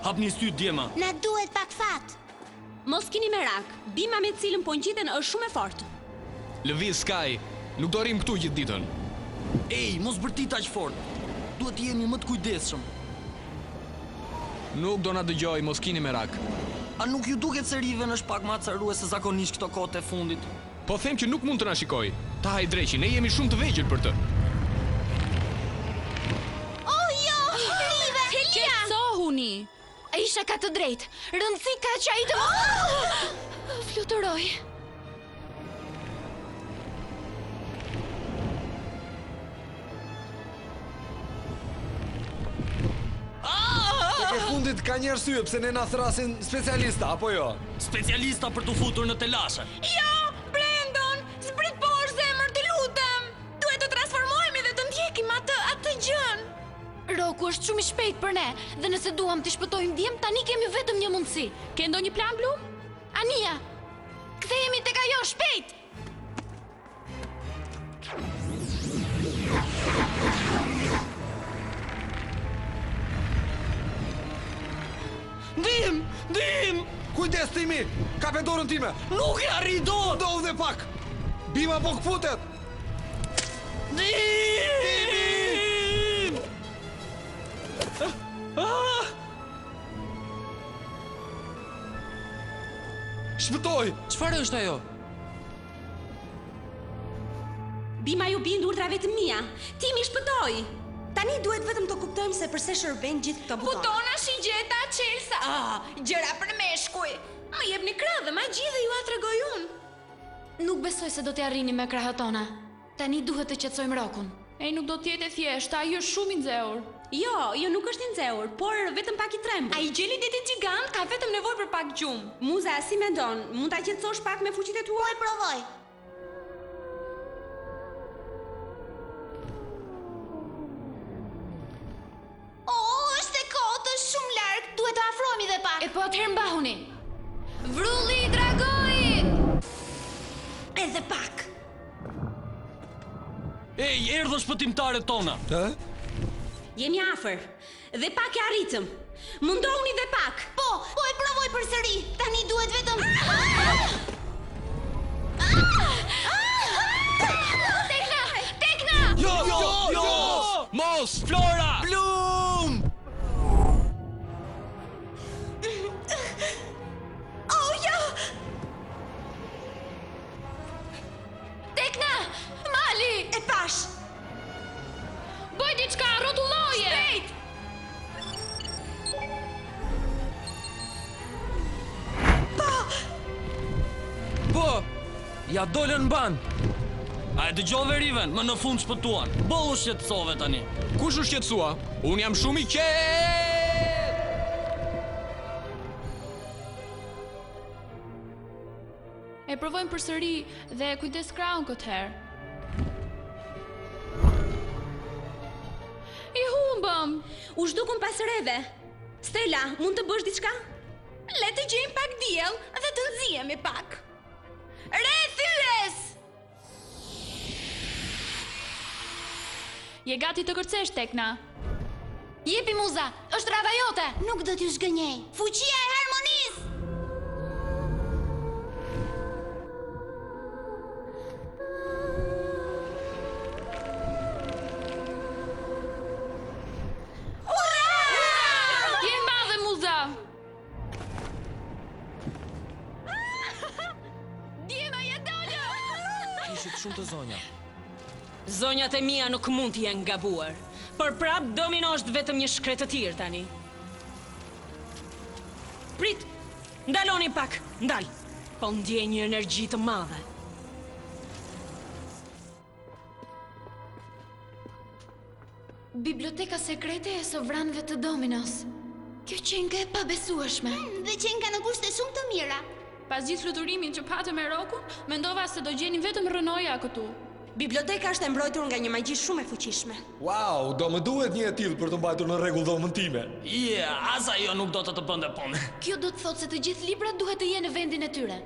Speaker 11: Hapni syt djema.
Speaker 4: Na duhet pak fat.
Speaker 9: Mos keni merak, bima me cilën po ngjiten është shumë e fortë.
Speaker 12: Lëviz Sky, nuk do rim këtu gjithë ditën.
Speaker 11: Ej, mos bërtit aq fort. Duhet të jemi më të kujdesshëm.
Speaker 12: Nuk do na dëgjoj, mos keni merak.
Speaker 11: A nuk ju duket se Riven është pak më acaruese se zakonisht këto kohët e fundit?
Speaker 12: Po them që nuk mund të na shikoj. Ta haj dreqi, ne jemi shumë të vegjël për të.
Speaker 4: Oh jo, Riven!
Speaker 9: Qetësohuni.
Speaker 2: Aisha ka të drejtë. Rëndësi ka që ai të... Fluturoj.
Speaker 10: Tek e fundit ka një arsye pse ne na thrasin specialista, apo jo?
Speaker 11: Specialista për të futur në telashe.
Speaker 15: Jo, Brandon, zbrit poshtë zemër, të lutem. Duhet të transformohemi dhe të ndjekim atë gjën.
Speaker 2: Roku është shumë i shpejt për ne, dhe nëse duam të shpëtojmë djem, tani kemi vetëm një mundësi.
Speaker 9: Ke ndonjë plan, Blum?
Speaker 2: Ania, kthehemi tek ajo shpejt.
Speaker 11: Ndim!
Speaker 10: Kujdes Timi, ka dorën time.
Speaker 11: Nuk e arri dot!
Speaker 10: Do dhe pak. Bima po kfutet.
Speaker 11: Ndim!
Speaker 10: Shpëtoj.
Speaker 8: Çfarë është ajo?
Speaker 9: Bima ju bind urdhrave të mia. Timi shpëtoi.
Speaker 15: Tani duhet vetëm të kuptojmë se përse shërben gjithë këto butona.
Speaker 9: Butona, shigjeta, çelsa.
Speaker 15: Gjëra për meshkuj. Më jepni krah dhe magji dhe ju a tregoj unë.
Speaker 2: Nuk besoj se do të arrini me krahët tona. Tani duhet të qetësojmë Rokun.
Speaker 7: Ei, nuk do të jetë e thjeshtë, ai është shumë i nxehur.
Speaker 9: Jo, nuk është i nxehur, por vetëm pak i trembur.
Speaker 15: Ai gjeli detit gjigant ka vetëm nevojë për pak gjumë.
Speaker 9: Muza, si mendon? Mund ta qetësosh pak me fuqitë tua?
Speaker 4: Po e provoj. Është e kot, është shumë larg. Duhet të afrohemi dhe pak.
Speaker 2: E po atëherë mbahuni. Vrulli dragoi!
Speaker 15: Edhe pak.
Speaker 11: Ej, erdhë shpëtimtarët tona.
Speaker 9: Jemi afër. Dhe pak e arritëm. Mundohuni dhe pak.
Speaker 4: Po e provoj përsëri. Tani duhet vetëm...
Speaker 2: Tekna!
Speaker 11: Jo!
Speaker 12: Mos!
Speaker 11: Flora!
Speaker 10: Blum!
Speaker 15: Oh, jo!
Speaker 2: Tekna! Mali!
Speaker 15: E pash!
Speaker 7: Bëj diçka, rrotulloje!
Speaker 15: Shpejt!
Speaker 8: Po! Ja dolën mban.
Speaker 11: A e dëgjove Riven, më në fund shpëtuan. Boll u shqetësove tani.
Speaker 12: Kush u shqetësua? Unë jam shumë i qetë!
Speaker 7: E provojmë përsëri dhe kujdes krahun këtë herë. I humbëm!
Speaker 9: U zhdukun pas reve. Stella, mund të bësh diçka?
Speaker 15: Le të gjejmë pak diell dhe të nxihemi pak.
Speaker 2: Re thyes!
Speaker 7: Je gati të kërcesh, Tekna?
Speaker 2: Jepi muza, është rava jote!
Speaker 4: Nuk do t'ju zgënjej. Fuqia e harmonisë!
Speaker 8: shumë të zonja.
Speaker 9: Zonjat e mia nuk mund të jenë gabuar, por prap domino është vetëm një shkretëtir tani. Prit, ndaloni pak, ndal. Po ndjej një energji të madhe.
Speaker 2: Biblioteka sekrete e sovranëve të Dominos. Kjo qenka e pabesueshme.
Speaker 4: Dhe qenka në kushte shumë të mira.
Speaker 7: Pas gjithë fluturimin që patëm me Rokun, mendova se do gjeni vetëm rënoja këtu.
Speaker 15: Biblioteka është e mbrojtur nga një magji shumë e fuqishme.
Speaker 10: Wow, do më duhet një e tillë për të mbajtur në rregull dhomën time.
Speaker 11: As ajo nuk do të bënte punë.
Speaker 2: Kjo do të thotë se të gjithë librat duhet të jenë në vendin e tyre.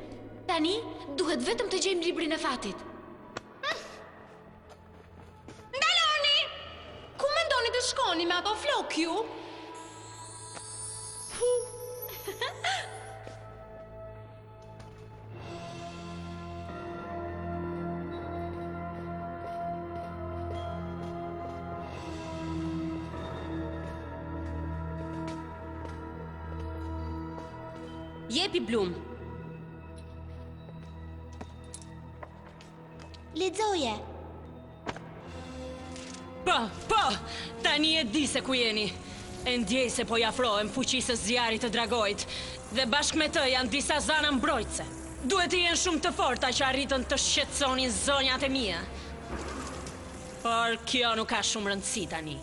Speaker 2: Tani, duhet vetëm të gjejmë librin e fatit.
Speaker 7: Ndaloni! Ku mendoni të shkoni me ato flok ju?
Speaker 15: Jepi Blum.
Speaker 4: Lexoje.
Speaker 9: Po, tani e di se ku jeni. E ndjej se po jafrohem fuqisë së zjarit të dragojt, dhe bashkë me të janë disa zana mbrojtëse. Duhet të jenë shumë të forta që arritën të shqetësonin zonjat e mia. Por kjo nuk ka shumë rëndësi tani,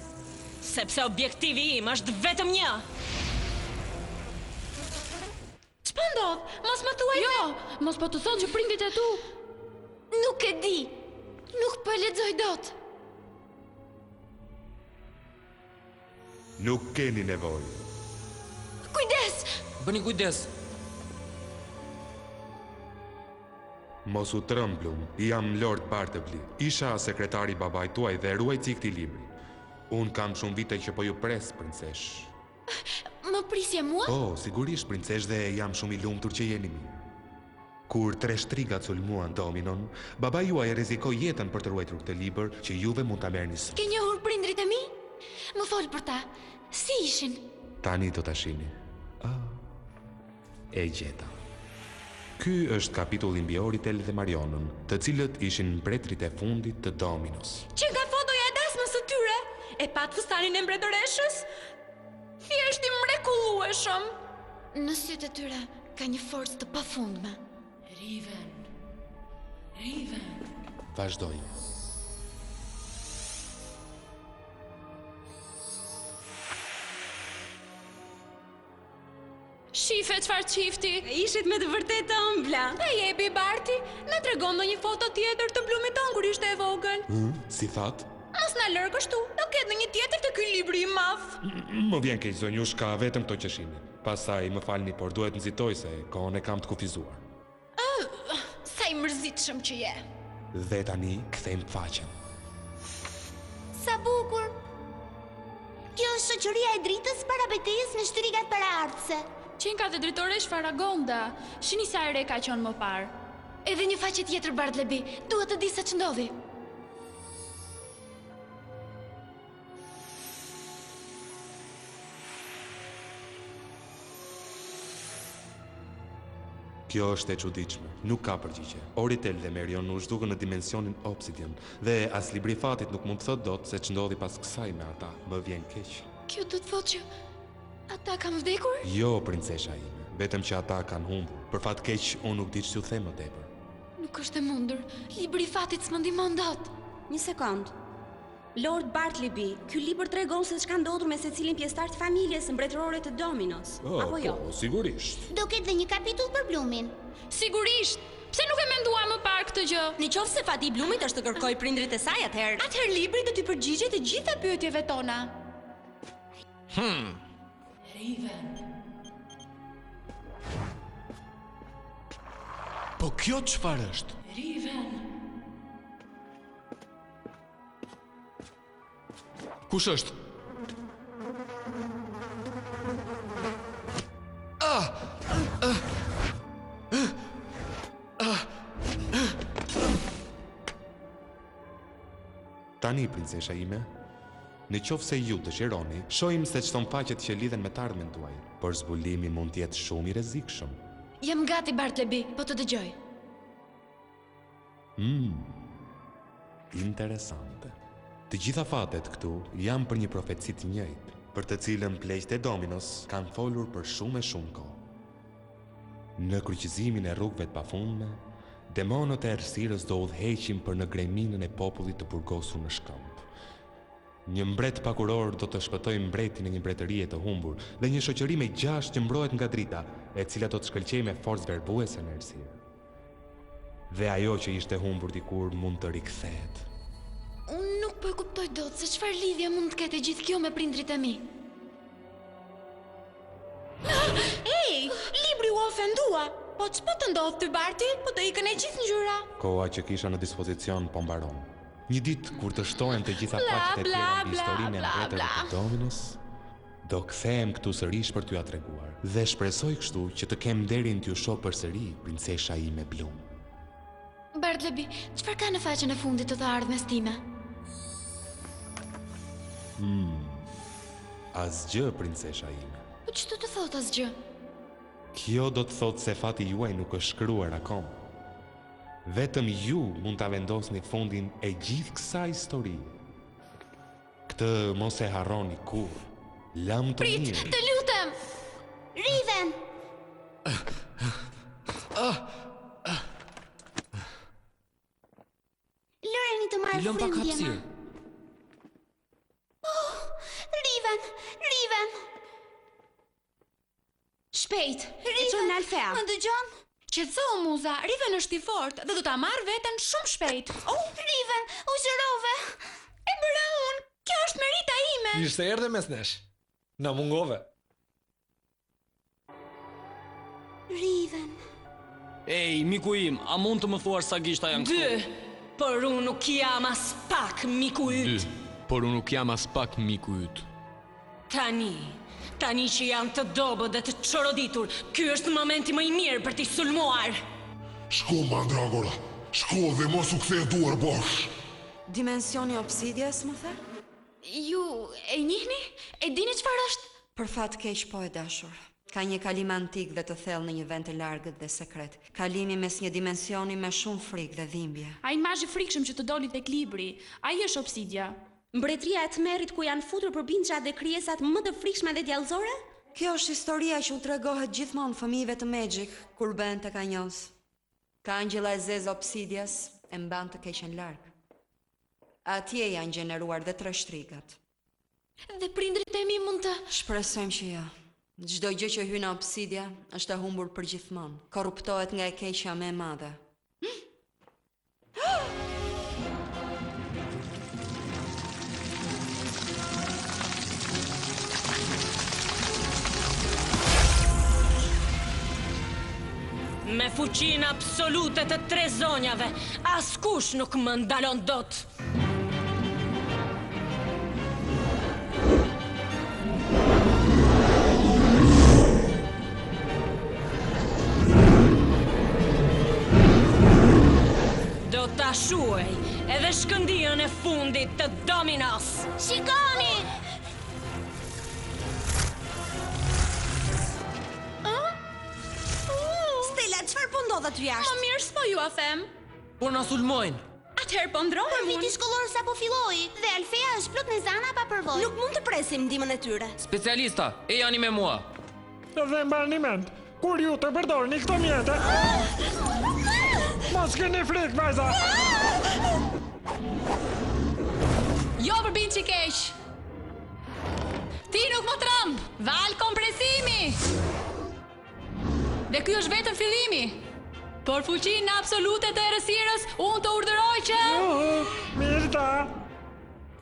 Speaker 9: sepse objektivi im është vetëm një.
Speaker 7: Ç'po ndodh? Mos më thuaj. Jo, mos po të thonë që prindit e tu.
Speaker 2: Nuk e di. Nuk po e lexoj dot.
Speaker 1: Nuk keni nevojë.
Speaker 2: Kujdes!
Speaker 8: Bëni kujdes.
Speaker 1: Mos u tremblum, jam Lord Bartleby. Isha sekretari babait tuaj dhe ruajtësi i këtij libri. Unë kam shumë vite që po ju pres, princesh.
Speaker 2: Më prisje mua?
Speaker 1: Po, sigurisht, princesh, dhe jam shumë i lumtur që jeni mirë. Kur 3 shtriga sulmuan Dominon, baba juaj rrezikoi jetën për të ruajtur këtë libër që juve mund ta merrni sot.
Speaker 2: Ke njohur prindrit e mi? Më fol për ta. Si ishin?
Speaker 1: Tani do ta shihni. E gjeta. Ky është kapitulli mbi Oritel dhe Marionën, të cilët ishin mbretërit e fundit të Dominos.
Speaker 7: Që nga fotoja e dasmës së tyre, e pat fustanin e mbretëreshës? Thjesht i mrekullueshëm.
Speaker 2: Në sytë e tyre ka një forcë të pafundme.
Speaker 9: Riven.
Speaker 1: Vazhdojmë.
Speaker 7: Shife çfarë çifti?
Speaker 15: Ishit me të vërtetë të ëmbla.
Speaker 7: E jepi Barti, na tregon ndonjë foto tjetër të Blumit ton kur ishte e vogël.
Speaker 1: Si that?
Speaker 7: Mos na lër kështu, do ketë ndonjë tjetër të ky libri i madh.
Speaker 1: Më vjen keq zonjush, ka vetëm këto që shihni. Pastaj më falni, por duhet nxitoj se kohën e kam të kufizuar.
Speaker 7: Sa i mërzitshëm që je.
Speaker 1: Dhe tani kthejmë faqen.
Speaker 4: Sa bukur. Kjo është shoqëria e dritës para betejës me shtrigat paraardhëse.
Speaker 7: Qenkat e dritoresh Faragonda, shini sa e re ka qenë më parë.
Speaker 2: Edhe një faqe tjetër Bartleby, duhet të di se ç'ndodhi.
Speaker 1: Kjo është e çuditshme, nuk ka përgjigje. Oritel dhe Marion u zhdukën në dimensionin Obsidian, dhe as libri i fatit nuk mund të thotë dot se ç'ndodhi pas kësaj me ata. Më vjen keq.
Speaker 2: Kjo do të thotë që ata kanë vdekur?
Speaker 1: Jo, princesha ime, vetëm që ata kanë humbur. Për fat keq, unë nuk di ç'ju them më tepër.
Speaker 2: Nuk është e mundur. Libri i fatit s'më ndihmon dot.
Speaker 15: Një sekond. Lord Bartleby, ky libër tregon se ç'ka ndodhur me secilin pjesëtar të familjes mbretërore të Dominos. Apo jo?
Speaker 1: Po, sigurisht.
Speaker 4: Do ketë dhe një kapitull për Blumin.
Speaker 7: Sigurisht. Pse nuk e mendua më parë këtë gjë?
Speaker 15: Nëse fati i Blumit është të kërkoj prindrit e saj atëherë.
Speaker 7: Atëherë libri do t'i përgjigjë të gjitha pyetjeve tona.
Speaker 12: Po kjo çfarë është? Kush është?
Speaker 1: Tani, princesha ime, në qoftë se ju dëshironi, shohim se ç'ton faqet që lidhen me të ardhmen tuaj, por zbulimi mund të jetë shumë i rrezikshëm.
Speaker 2: Jam gati Bartleby, po të dëgjoj.
Speaker 1: Interesante. Të gjitha fatet këtu janë për një profeci të njëjtë, për të cilën pleqtë e Dominos kanë folur për shumë e shumë kohë. Në kryqëzimin e rrugëve të pafundme, demonët e errësirës do udhëheqin për në grejminën e popullit të burgosur në shkëmb. Një mbret pakuror do të shpëtojë mbretin e një mbretërie të humbur dhe një shoqëri me 6 që mbrohet nga drita, e cila do të shkëlqejë me forcë verbuese në errësirë. Dhe ajo që ishte humbur dikur mund të rikthehet.
Speaker 2: Unë nuk po e kuptoj dot se çfarë lidhje mund të ketë gjithë kjo me prindrit e mi.
Speaker 15: Ej, libri u ofendua. Po ç'po të ndodh ty Barti? Po të ikën e gjithë ngjyra.
Speaker 1: Koha që kisha në dispozicion po mbaron. Një ditë kur të shtohen të gjitha faqet e tjera mbi historinë e mbretërve të Dominos, do kthehem këtu sërish për t'ju a treguar. Dhe shpresoj kështu që të kem nderin t'ju shoh përsëri princesha ime Blum.
Speaker 2: Bartleby, çfarë ka në faqen e fundit të ardhmes time?
Speaker 1: Asgjë, princesha ime.
Speaker 2: Po ç'do të thot asgjë?
Speaker 1: Kjo do të thotë se fati juaj nuk është shkruar akoma. Vetëm ju mund ta vendosni fundin e gjithë kësaj historie. Këtë mos e harroni kurrë. Lam të
Speaker 2: Prit,
Speaker 1: mirë.
Speaker 2: të lutem!
Speaker 4: Riven! Lëreni të marrë
Speaker 8: Lëm pak
Speaker 4: frymëdje,
Speaker 8: hapësirë.
Speaker 4: ma. Riven! Riven!
Speaker 15: Shpejt, e
Speaker 4: Riven!
Speaker 15: çon në Alfea.
Speaker 4: Më dëgjon?
Speaker 15: Qetëso Muza, Riven është i fortë dhe do ta marr veten shumë shpejt.
Speaker 4: Oh, Riven! U zërove!
Speaker 15: E bëra unë. Kjo është merita ime.
Speaker 10: Ishte erdhe mes nesh. Na mungove.
Speaker 4: Riven!
Speaker 11: Ej, miku im, a mund të më thuar sa gishta janë këtu?
Speaker 9: 2, por unë nuk jam as pak miku yt.
Speaker 12: 2. Por unë nuk jam as pak miku yt.
Speaker 9: Tani që janë të dobët dhe të çoroditur, ky është momenti më i mirë për t'i sulmuar.
Speaker 13: Shko, Mandragora. Shko dhe mos u kthe duar bosh.
Speaker 5: Dimensioni obsidias, më the?
Speaker 2: Ju e njihni? E dini çfarë është?
Speaker 5: Për fat keq po e dashur. Ka një kalim antik dhe të thellë në një vend të largët dhe sekret. Kalimi mes një dimensioni me shumë frikë dhe dhimbje.
Speaker 7: Ai mazh i frikshëm që të doli tek libri. Ai është Obsidia.
Speaker 15: Mbretëria e Tmerrit ku janë futur përbindçat dhe krijesat më të frikshme dhe djallëzore?
Speaker 5: Kjo është historia që u tregohet gjithmonë fëmijëve të Magic kur bëhen të kanjos. Ka angjëlla e zezë Obsidias e mban të keqen larg. Atje janë gjeneruar dhe 3 shtrikat.
Speaker 2: Dhe prindrit e mi mund të...
Speaker 5: Shpresojmë që ja. Çdo gjë që hyn në Obsidia është e humbur përgjithmonë. Korruptohet nga e keqja më e madhe.
Speaker 9: Me fuqinë absolute të 3 zonjave, askush nuk më ndalon dot. Do ta shuaj edhe shkëndijën e fundit të Dominos.
Speaker 4: Shikoni!
Speaker 15: Stella, çfarë po ndodh aty jashtë?
Speaker 7: Më mirë s'po ju a them.
Speaker 8: Po na sulmojnë.
Speaker 7: Atëherë po ndrohem
Speaker 4: Viti
Speaker 7: unë.
Speaker 4: shkollor sapo filloi dhe Alfea është plot me zana pa përvojë.
Speaker 15: Nuk mund të presim ndihmën e tyre.
Speaker 8: Specialista, e jani me mua.
Speaker 10: Dhe mbani mend, kur ju të përdorni këto mjete, mos keni frikë, vajza.
Speaker 7: Jo përbind që keq. Ti nuk më trëmb. Val kompresimi. Dhe ky është vetëm fillimi. Por fuqinë absolute të errësirës, unë të urdhëroj që...
Speaker 10: Mirta,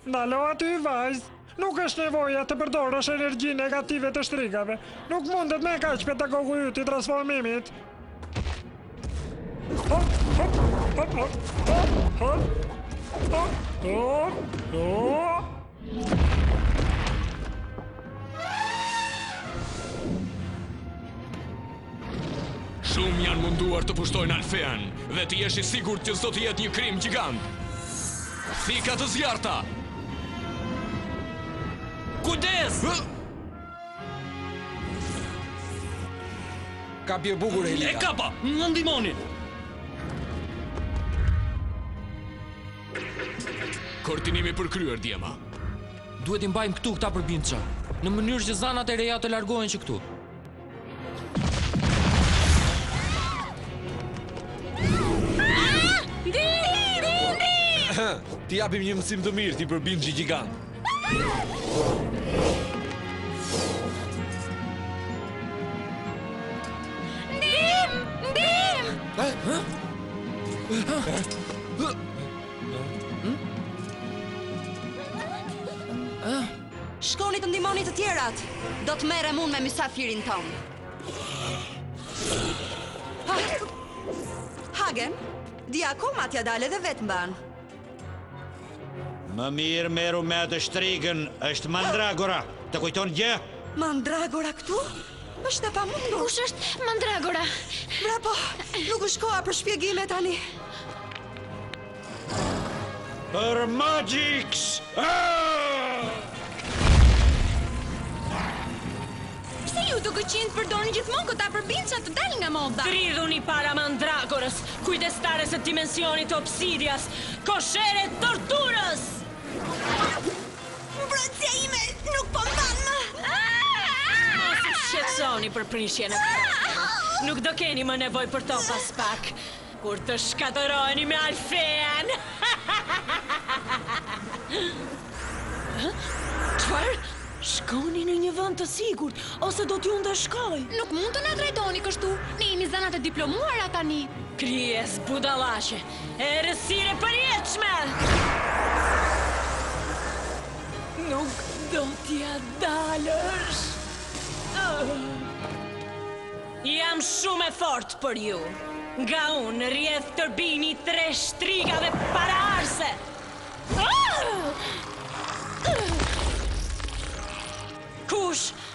Speaker 10: ndalo aty vajz. Nuk është nevoja të përdorësh energji negative të shtrikave. Nuk mundet me kaq pedagogu yt i transformimit. Hop, hop, hop, hop, hop, hop, hop, hop, hop.
Speaker 12: Shumë janë munduar të pushtojnë Alfean dhe ti jesh i sigurt që s'do të jetë një krim gjigant. Thika të zjarta.
Speaker 11: Kujdes!
Speaker 10: Kapje bukur e
Speaker 11: E
Speaker 10: Elita.
Speaker 11: kapa, më ndihmoni.
Speaker 12: Koordinimi përkryer, djema.
Speaker 8: Duhet i mbajmë këtu këta përbindësha, në mënyrë që zanat e reja të largohen që këtu.
Speaker 16: Ti japim një mësim të mirë, ti përbind që gjigant.
Speaker 5: Shkoni të ndihmoni të tjerat. Do të merrem unë me mysafirin ton. Hagen, di akoma t'ja dale dhe vetë mban.
Speaker 6: Më mirë meru me atë shtrigën, është Mandragora. Të kujton gjë?
Speaker 5: Mandragora këtu? Është e pamundur.
Speaker 2: Kush është Mandragora?
Speaker 5: Bravo, nuk është koha për shpjegime tani.
Speaker 6: Për Magix!
Speaker 15: Pse ju duke qenë të përdorni gjithmonë këta përbindësha të dalin nga moda?
Speaker 9: Dridhuni para Mandragorës, kujdestares e dimensionit të Obsidias, koshere torturës!
Speaker 15: Mbrojtësia ime nuk po mban më.
Speaker 9: Mos u shqetësoni për prishjen e kohë. Nuk do keni më nevoj për to pas pak, kur të shkatërojeni me Alfean. Çfarë? Shkoni në një vend të sigurt, ose do t'ju ndëshkoj.
Speaker 2: Nuk mund të na drejtoni kështu. Ne jemi zanat e diplomuara tani.
Speaker 9: Krijes budallaqe, errësire përjetshme. Nuk do t'ja dalësh. Jam shumë e fortë për ju. Nga unë rrjedh tërbini 3 shtrigave paraarse.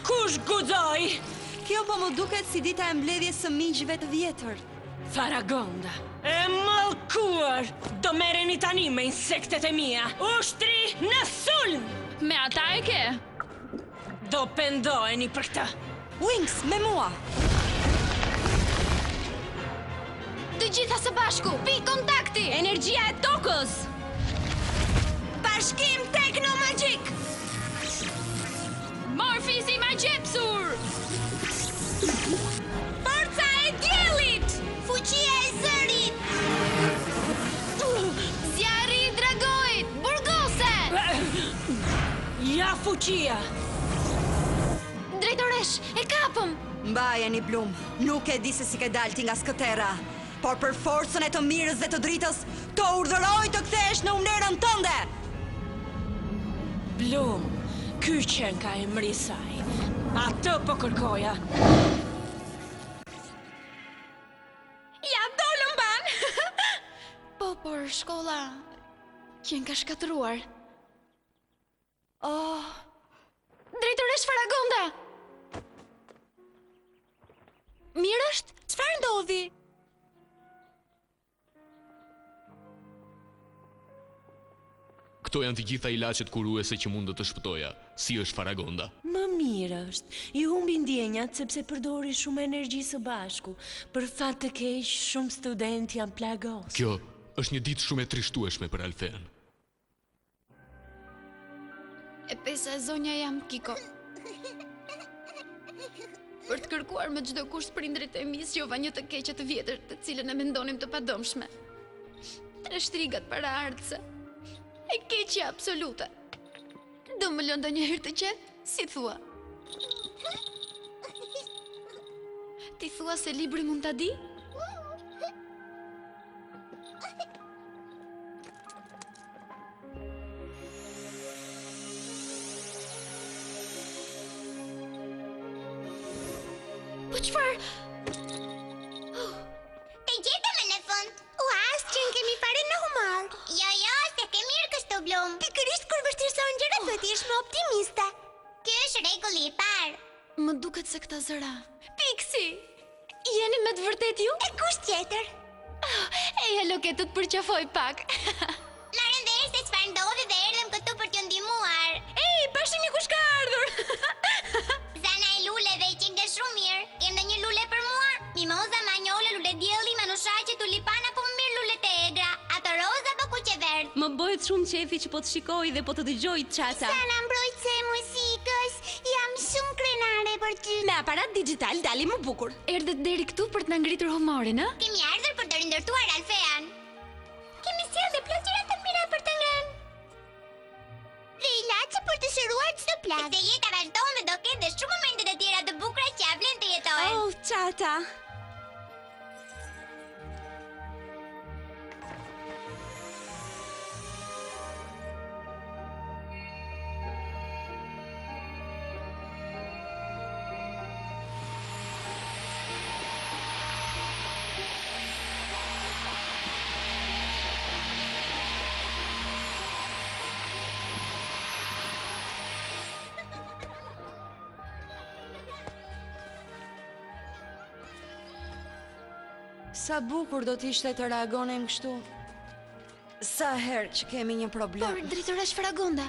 Speaker 9: Kush guxoi?
Speaker 5: Kjo po më duket si dita e mbledhjes së miqve të vjetër.
Speaker 9: Faragonda, e mallkuar! Do merreni tani me insektet e mia. Ushtri në sulm!
Speaker 7: Me ata e ke?
Speaker 9: Do pendoheni për këtë.
Speaker 5: Wings, me mua!
Speaker 2: Të gjitha së bashku, pi kontakti!
Speaker 15: Energjia e tokës!
Speaker 2: Bashkim teknomagjik!
Speaker 7: Morfisi magjepsur!
Speaker 2: Forca e diellit! Fuqia e zërit! Zjarri i dragojit! Burgose!
Speaker 9: Ja fuqia!
Speaker 2: Drejtoresh, e kapëm!
Speaker 5: Mbajeni Blum, nuk e di se si ke dalti nga skëtera, por për forcën e të mirës dhe të dritës, të urdhëroj të kthesh në umlerën tënde!
Speaker 9: Blum, ky qen ka emri i saj. Atë po kërkoja.
Speaker 2: Ja, dolëm ban! Po, por shkolla qen ka shkatëruar. Oh, drejtoresh Faragonda! Mirë është? Çfarë ndodhi?
Speaker 12: Këto janë të gjitha ilaçet kuruese që mund të të shpëtoja. Si është Faragonda?
Speaker 9: Më mirë është. I humbi ndjenjat sepse përdori shumë energji së bashku. Për fat të keq, shumë student janë plagos.
Speaker 12: Kjo është një ditë shumë e trishtueshme për Alfen.
Speaker 2: E pesa e zonja jam Kiko. Për të kërkuar me çdo kusht prindrit e mi sjova një të keqe të vjetër, të cilën e mendonim të padëmshme. 3 shtrigat para ardhse. E keqja absolute. Do më lënë ndonjëherë të qetë? Si thua? Ti thua se libri mund ta di? Po çfarë?
Speaker 4: Te gjetëm në fund. As që kemi parë në humor. Jo, se ke mirë kështu Blum. Pikërisht kur vështirësohen gjërat duhet të jesh më optimiste. Ky është rregulli i parë.
Speaker 2: Më duket se këta zëra. Piksi! Jeni me të vërtet ju?
Speaker 4: E kush tjetër?
Speaker 2: Eja Loket të të përqafoj pak.
Speaker 4: Marrën vesh se çfarë ndodhi dhe erdhëm këtu për t'ju ndihmuar.
Speaker 2: Ej, pashini kush ka ardhur.
Speaker 4: Zana e luleve i qenë shumë mirë. Ke ndonjë lule për mua? Mimoza, manjole, lule dielli, manushaqe, tulipan apo më mirë lulet e egra? Ato roza apo kuqe verdh?
Speaker 15: Më bëhet shumë qefi që po të shikoj dhe po të dëgjoj Çata.
Speaker 4: Zana mbrojtëse e muzikës, jam shumë krenare për ty.
Speaker 15: Me aparat digital dali më bukur.
Speaker 2: Erdhët deri këtu për të na ngritur humorin, ë?
Speaker 4: Kemi ardhur për të rindërtuar Alfean. Kemi sjellë plot gjëra të mira për të ngrënë. Dhe ilaçe për të shëruar çdo plagë. Dhe jeta vazhdon dhe do ketë dhe shumë momente të tjera të bukura që ja vlen të jetojnë.
Speaker 15: Oh, Çata.
Speaker 5: Sa bukur do t'ishte të reagonim kështu. Sa herë që kemi një problem.
Speaker 2: Por drejtoresh Fragonda,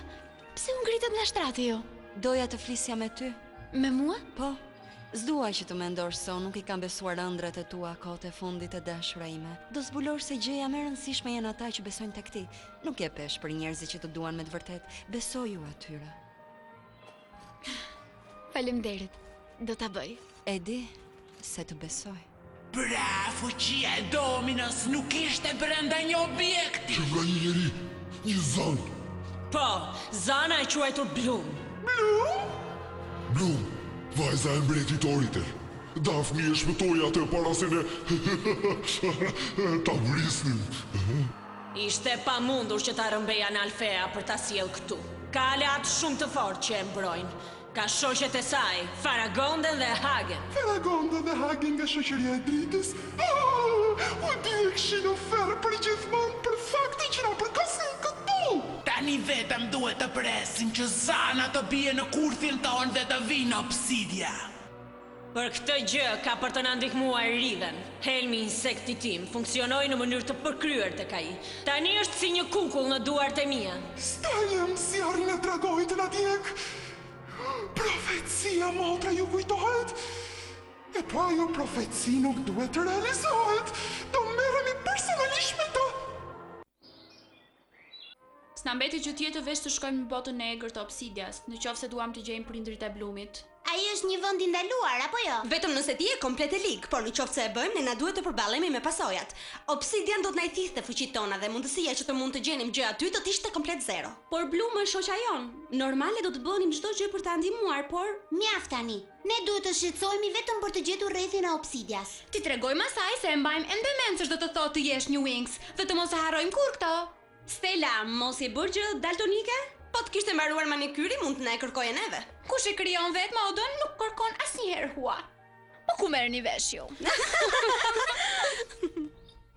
Speaker 2: pse u ngritët nga shtrati ju?
Speaker 5: Doja të flisja me ty.
Speaker 2: Me mua?
Speaker 5: Po, s'dua që të mendosh se unë nuk i kam besuar ëndrat e tua kohët e fundit të dashura ime. Do zbulosh se gjëja më e rëndësishme janë ata që besojnë tek ti. Nuk je pesh për njerëzit që të duan me të vërtet. Besoju atyre.
Speaker 2: Faleminderit. Do ta bëj.
Speaker 5: E di se të besoj.
Speaker 14: Pra, fuqia e Dominos nuk ishte brenda një objekti.
Speaker 13: Që nga një njeri, një zan.
Speaker 9: Po, Zana e quajtur Bloom.
Speaker 13: Bloom, vajza e mbretit Oriter. Daphne e shpëtoi atë para se ne ta vrisnim.
Speaker 9: Ishte pa mundur që ta rëmbeja në Alfea për ta sjell këtu. Ka aleat shumë të fortë që e mbrojnë. Ka shoqet e saj, Faragonden dhe Hagen.
Speaker 13: Faragonda dhe Hagen nga shoqëria e dritës. U di e kishin oferë për gjithmonë për faktin që na përkasin këtu.
Speaker 14: Tani vetëm duhet të presim që Zana të bie në kurthin tonë dhe të vinë Obsidia.
Speaker 9: Për këtë gjë ka për të na ndihmuar Ridhen. Helmi insekti tim funksionoi në mënyrë të përkryer tek ai. Tani është si një kukull në duart e mia.
Speaker 13: Stajem si arrin e dragojt në djeg. Profecia motra ju kujtohet. E po ajo profeci nuk duhet të realizohet. Do merremi personalisht me të.
Speaker 7: S'na mbeti që tjetër veç të shkojmë në botën e egër të Obsidias, në qoftë se duam të gjejmë prindrit e Bloomit.
Speaker 4: Ai është një vend i ndaluar apo jo?
Speaker 15: Vetëm nëse ti je komplet e lig, por në qoftë se e bëjmë, ne na duhet të përballemi me pasojat. Obsidian do të na i thithë fuqitë tona dhe mundësia që të mund të gjenim gjë aty do të ishte komplet zero. Por Bloom është shoqja jon. Normale do të bënim çdo gjë për ta ndihmuar, por
Speaker 4: Mjaft tani. Ne duhet të shqetësohemi vetëm për të gjetur rrethin e Obsidias.
Speaker 7: Ti tregojmë asaj se e mbajmë ende mend se çdo të thotë të jesh një Wings, dhe të mos e harrojmë kur këto.
Speaker 15: Stella, mos i bërë gjë daltonike? Po të kishte mbaruar manikyri, mund të na e kërkojë neve.
Speaker 7: Kush e krijon vetë modën nuk kërkon asnjëherë hua. Po ku merrni vesh ju?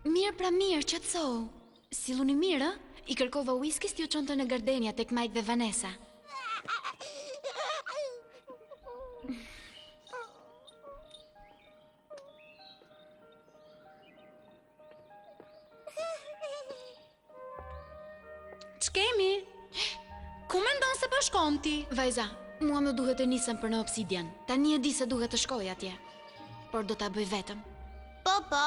Speaker 2: Mirë pra mirë, qetësohu. Silluni mirë, ë? I kërkova whisky t'ju çonte në Gardenia tek Mike dhe Vanessa.
Speaker 7: Ç'kemi? Ku mendon se po shkon ti?
Speaker 2: Vajza, mua më duhet të nisem për në Obsidian. Tani e di se duhet të shkoj atje. Por do ta bëj vetëm.
Speaker 4: Po.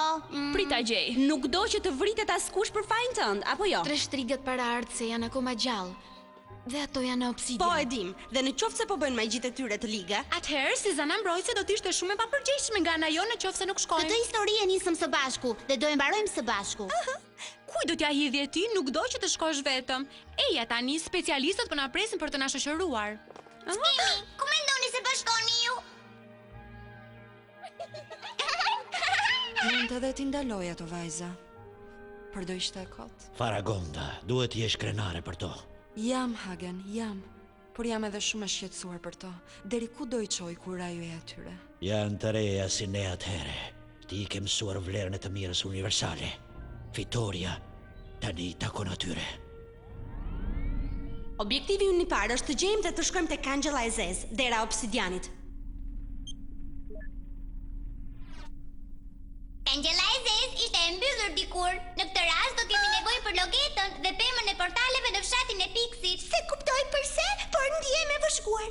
Speaker 7: Prita gjej.
Speaker 15: Nuk do që të vritet askush për fajin tënd, apo jo?
Speaker 2: Tre shtrigët para ardh se janë akoma gjallë. Dhe ato janë në Obsidian.
Speaker 15: Po e dim, dhe në qoftë se po bëjnë magjitë e tyre të liga,
Speaker 7: Atëherë, si Zana mbrojtëse do të ishte shumë e papërgjegjshme nga ana jonë nëse nuk shkojmë.
Speaker 4: Këtë histori e nisëm së bashku dhe do e mbarojmë së bashku.
Speaker 7: Kuj do t'ja hidhje ti, nuk do që të shkosh vetëm. Eja tani, specialistët po na presin për të na shoqëruar.
Speaker 4: Skemi, ku mendoni se po shkoni ju?
Speaker 5: Mund edhe t'i ndaloj ato vajza. Por do ishte e kot.
Speaker 6: Faragonda, duhet jesh krenare për to.
Speaker 5: Jam, Hagen, jam. Por jam edhe shumë e shqetësuar për to. Deri ku do i çoj kurajoj e atyre?
Speaker 6: Janë të reja si ne atëhere. Ti ke mësuar vlerën e të mirës universale. Fitoria, tani takon atyre.
Speaker 15: Objektivi unë i parë është të gjejmë dhe të shkojmë tek Angjella e Zezë, dera e Obsidianit.
Speaker 4: Angjella e Zezë ishte e mbyllur dikur. Në këtë rast do kemi nevojë për logetën dhe pemën e portaleve në fshatin e Pixit. Se kuptoj përse, por ndihem e bashkuar.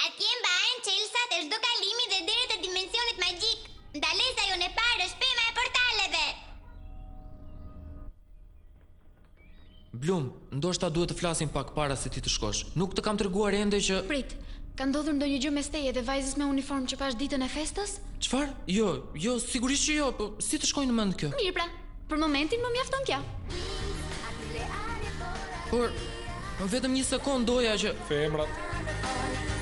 Speaker 4: Atje mbahen çelsat e çdo kalimi dhe deret e dimensionit magjik. Ndalesa jonë e parë është pema e portaleve.
Speaker 8: Blum, ndoshta duhet të flasim pak para se ti të shkosh. Nuk të kam treguar ende që...
Speaker 2: Prit, ka ndodhur ndonjë gjë mes teje dhe vajzës me uniform që pash ditën e festës?
Speaker 8: Çfarë? Jo, sigurisht që jo, po si të shkojnë në mend kjo?
Speaker 2: Mirë pra, për momentin më mjafton kjo.
Speaker 8: Por, vetëm një sekond doja që...
Speaker 16: Femrat.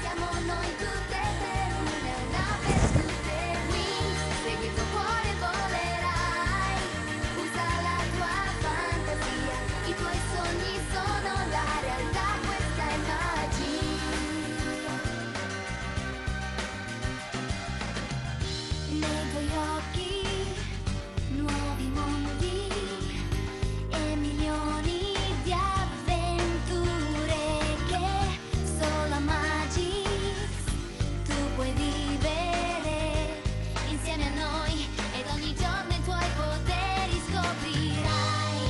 Speaker 4: Siamo noi tutte per una per tutte wings. Segui il tuo cuore volerai. Usa la tua fantasia. I tuoi sogni sono la realtà. Questa è magia. Nei tuoi occhi nuovi mondi e milioni di avventure che solo a Magix tu puoi vivere insieme a noi ed ogni giorno i tuoi poteri scoprirai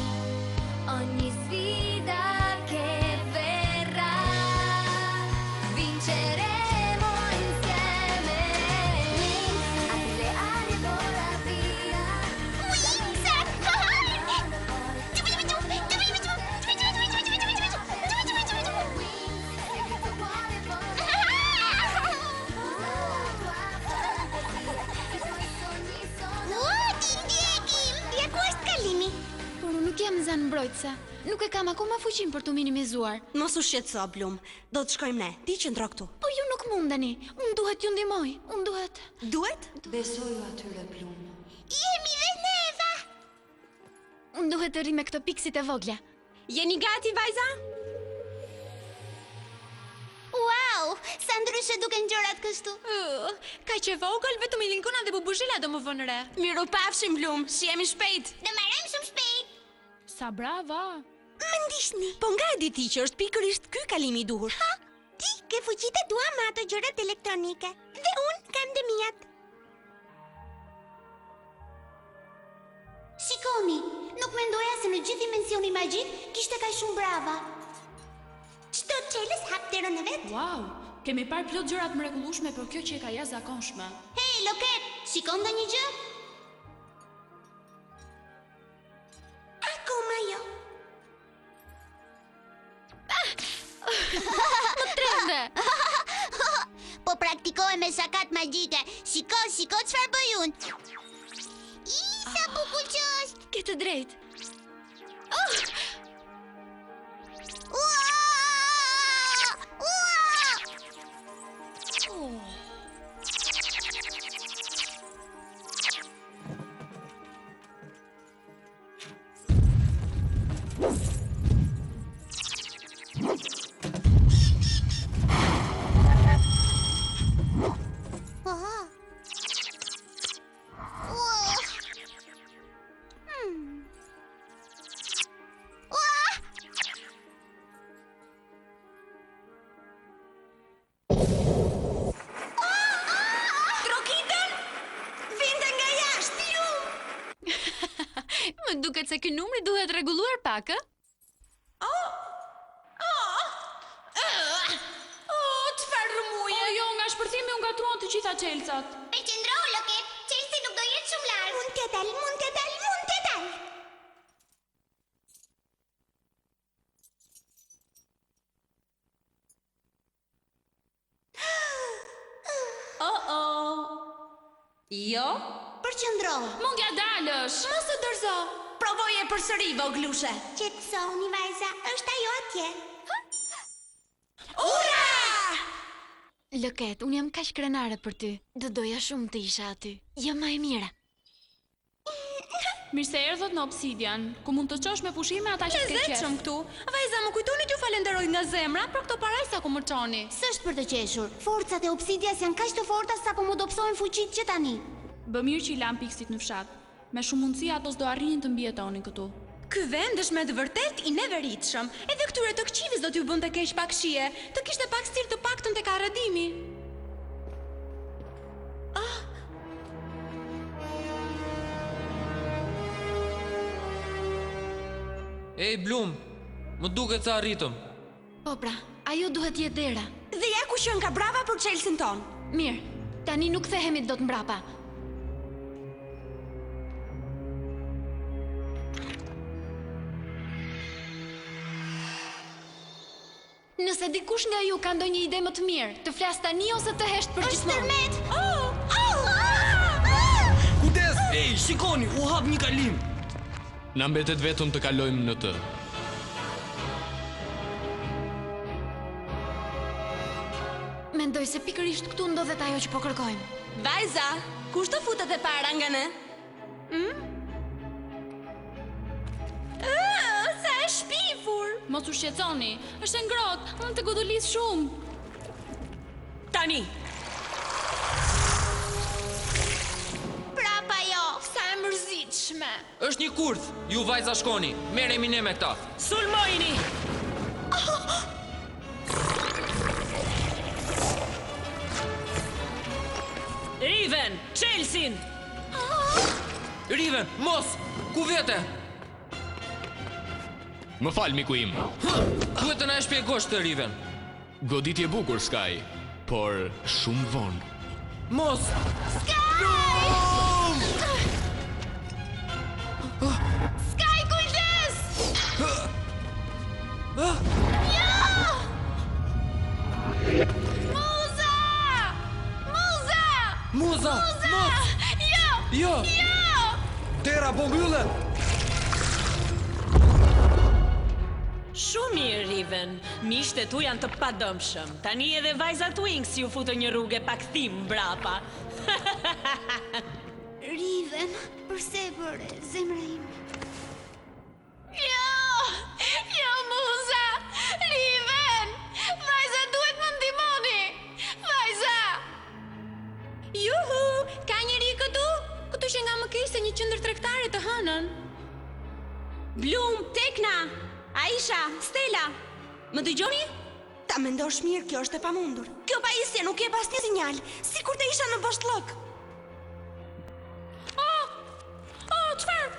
Speaker 4: ogni sfida che verrà vinceremo insieme. Apri le ali e vola via.
Speaker 2: Por unë nuk jam zanë mbrojtëse. Nuk e kam akoma fuqin për të minimizuar.
Speaker 15: Mos u shqetëso, Blum. Do të shkojmë ne. Ti qëndro këtu.
Speaker 2: Po ju nuk mundeni. Unë duhet ju ndihmoj. Unë duhet.
Speaker 15: Duhet?
Speaker 5: Besoju atyre, Blum.
Speaker 4: Jemi dhe neva.
Speaker 2: Unë duhet të rri me këto piksit e vogla.
Speaker 15: Jeni gati, vajza?
Speaker 4: Wow, sa ndryshe duken gjërat kështu.
Speaker 7: Ka që vogël, vetëm i linkona dhe bubuzhila do më vënë re.
Speaker 15: Miru pafshim, Blum. Shihemi shpejt.
Speaker 4: Ne marrem shumë shpejt.
Speaker 7: Sa brava!
Speaker 15: Më ndihni. Po nga e di ti që është pikërisht ky kalimi i duhur?
Speaker 4: Ha, ti ke fuqitë e tua me ato gjërat elektronike. Dhe unë kam të mijat. Shikoni, nuk mendoja se në gjithë dimensioni magjik kishte kaq shumë brava. Çdo çelës hap derën e vet.
Speaker 7: Wow, kemi parë plot gjërat mrekullueshme, por kjo që e ka jashtëzakonshme.
Speaker 4: Hey, Loket, shikon ndonjë gjë? Akoma jo.
Speaker 2: Më trembe.
Speaker 4: Po praktikohem me shakat magjike. Shiko çfarë bëj unë. Sa bukur që është.
Speaker 2: Ke të drejtë. Më duket se ky numri duhet rregulluar pak, ë?
Speaker 7: Çfarë rrëmuje? Jo, nga shpërthimi u ngatruan të gjitha çelcat.
Speaker 4: Përqendro, Loket. Chelsea nuk do jetë shumë larg. Mund të dal.
Speaker 15: Jo?
Speaker 4: Përqendro.
Speaker 7: Mundja dalësh.
Speaker 15: Mos u dorëzo. Provoje përsëri, voglushe.
Speaker 4: Qetësoni, vajza, është ajo atje.
Speaker 15: Ura!
Speaker 2: Loket, unë jam kaq krenare për ty. Do doja shumë të isha aty. Jo më e mira.
Speaker 7: Mirë se erdhët në Obsidian, ku mund të qosh me pushime ata që ke qef.
Speaker 15: Lezetshëm këtu. Vajza, më kujtoni t'ju falenderoj nga zemra për këto paraj sa ku më çoni.
Speaker 4: S'është për të qeshur. Forcat e Obsidias janë kaq të forta sa po mu dobësojnë fuqitë që tani.
Speaker 7: Bë mirë që i lam piksit në fshat. Me shumë mundësi ato s'do arrinin të mbijetonin këtu.
Speaker 15: Ky vend është me të vërtet i neveritshëm. Edhe këtyre të këqives do t'ju bënte keq pak shije. Të kishte pak stil të paktën tek arrëdimi.
Speaker 8: Ej, Blum, më duket se arritëm.
Speaker 2: Po pra, ajo duhet jetë dera.
Speaker 15: Dhe ja ku qen ka brava për Chelsin ton.
Speaker 2: Mirë, tani nuk thehemi dot mbrapa. Nëse dikush nga ju ka ndonjë ide më të mirë, të flas tani ose të hesht për gjithmonë.
Speaker 11: Kujdes! Ej, shikoni, u hap një kalim.
Speaker 12: Na mbetet vetëm të kalojmë në të.
Speaker 2: Mendoj se pikërisht këtu ndodhet ajo që po kërkojmë.
Speaker 15: Vajza, kush të futet e para nga ne? Sa e shpifur!
Speaker 7: Mos u shqetësoni, është e ngrohtë, unë të godolis shumë.
Speaker 9: Tani,
Speaker 15: Prapa jo!
Speaker 2: Sa e mërzitshme.
Speaker 8: Është një kurth, ju vajza shkoni, merremi ne me këta.
Speaker 9: sulmojini! Riven, Chelsin!
Speaker 8: Riven, mos! Ku vete?
Speaker 12: Më fal, miku im.
Speaker 8: Duhet të na e shpjegosh të Riven.
Speaker 12: Goditje bukur, Sky, por shumë vonë.
Speaker 8: Mos!
Speaker 2: Sky, kujdes! Muza! Muza!
Speaker 8: Muza! Mos!
Speaker 2: Jo!
Speaker 8: Jo!
Speaker 16: Tera po mbyllet!
Speaker 9: Shumë mirë, Riven. Miqtë e tu janë të padëmshëm. Tani edhe vajzat Wings ju futën një rrugë pa kthim mbrapa.
Speaker 4: Riven, përse e bëre, zemra ime?
Speaker 2: Jo, Muza! Riven! Vajza duhet më ndihmoni! Vajza!
Speaker 7: Juhu, ka njëri këtu? Këtu që nga më keq se një qendër tregtare të hënën.
Speaker 15: Blum, Tekna, Aisha, Stella, më dëgjoni? Ta mendosh mirë, kjo është e pamundur. Kjo pajisje nuk jep asnjë sinjal, sikur të isha në bashkëllok.
Speaker 7: Çfarë?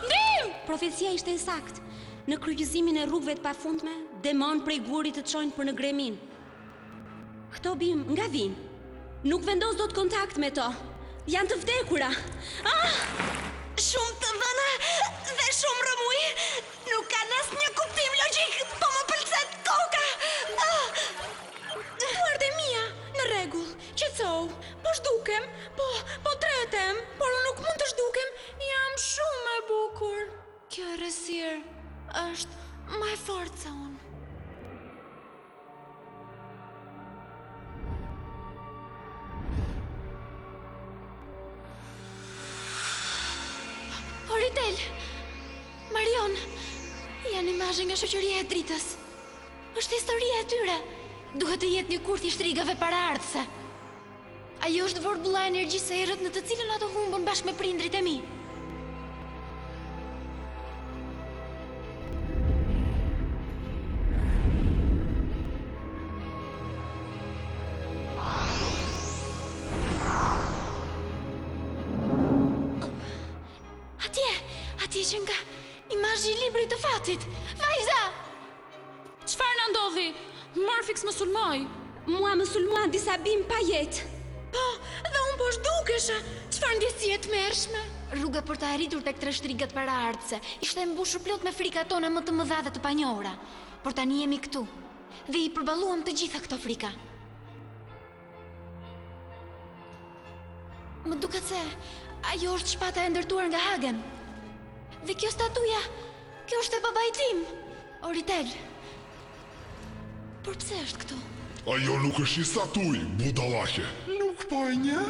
Speaker 7: Ndim!
Speaker 15: Profecia ishte e saktë. Në kryqëzimin e rrugëve të pafundme, demon prej gurit të çojnë për në gremin. Këto bim nga vinë. Nuk vendos dot kontakt me to. Janë të vdekura. Shumë të vëna dhe shumë rëmuj. Nuk ka asnjë kuptim logjik, po më pëlqet koka.
Speaker 7: Duart e mia, në rregull. Qetësou. Po zhdukem, po tretem, por unë nuk mund të zhdukem. Jam shumë e bukur.
Speaker 2: Kjo errësirë është më e fortë se unë. Oritel! Marion! Janë imazhe nga shoqëria e dritës. Është historia e tyre. Duhet të jetë një kurth i shtrigave paraardhëse. Ajo është vorbulla e energjisë së errët në të cilën ato humbën bashkë me prindrit e mi. Atje që nga imazhi i librit të fatit. Vajza!
Speaker 7: Çfarë na ndodhi? Morfix më sulmoi.
Speaker 15: Mua më sulmuan disa bim pa jetë.
Speaker 2: Po, dhe unë po zhdukesha. Çfarë ndjesie të mërshme? Rruga për të arritur tek trashtrigat paraardhëse ishte e mbushur plot me frikat tona më të mëdha dhe të panjohura. Por tani jemi këtu dhe i përballuam të gjitha këto frika. Më duket se ajo është shpata e ndërtuar nga Hagen. Dhe kjo statuja, kjo është e babait tim, Oritel. Por pse është këtu?
Speaker 13: Ajo nuk është një statuj, budallaqe.
Speaker 14: Nuk po e një,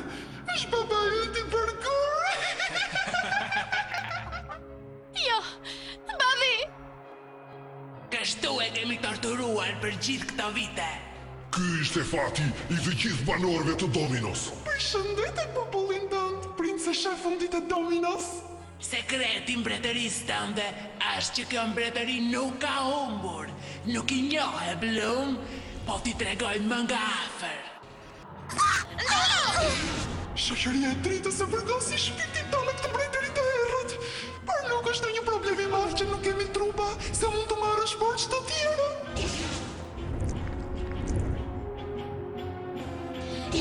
Speaker 14: është babai yt i bërgur.
Speaker 2: Jo, babi!
Speaker 14: Kështu e kemi torturuar për gjithë këto vite.
Speaker 13: Ky ishte fati i të gjithë banorëve të Dominos.
Speaker 14: Përshëndetje popullin tënd, princesha e fundit e Dominos. Sekreti mbretërisë tënde është që kjo mbretëri nuk ka humbur. Nuk i njohe Blum, po ti tregoj më nga afër. Shoqëria e dritës e përgosi shpirtin tonë këtë mbretëri të errët. Por nuk është një problem i madh që nuk kemi trupa, se mund të marrësh borxh të tjerë.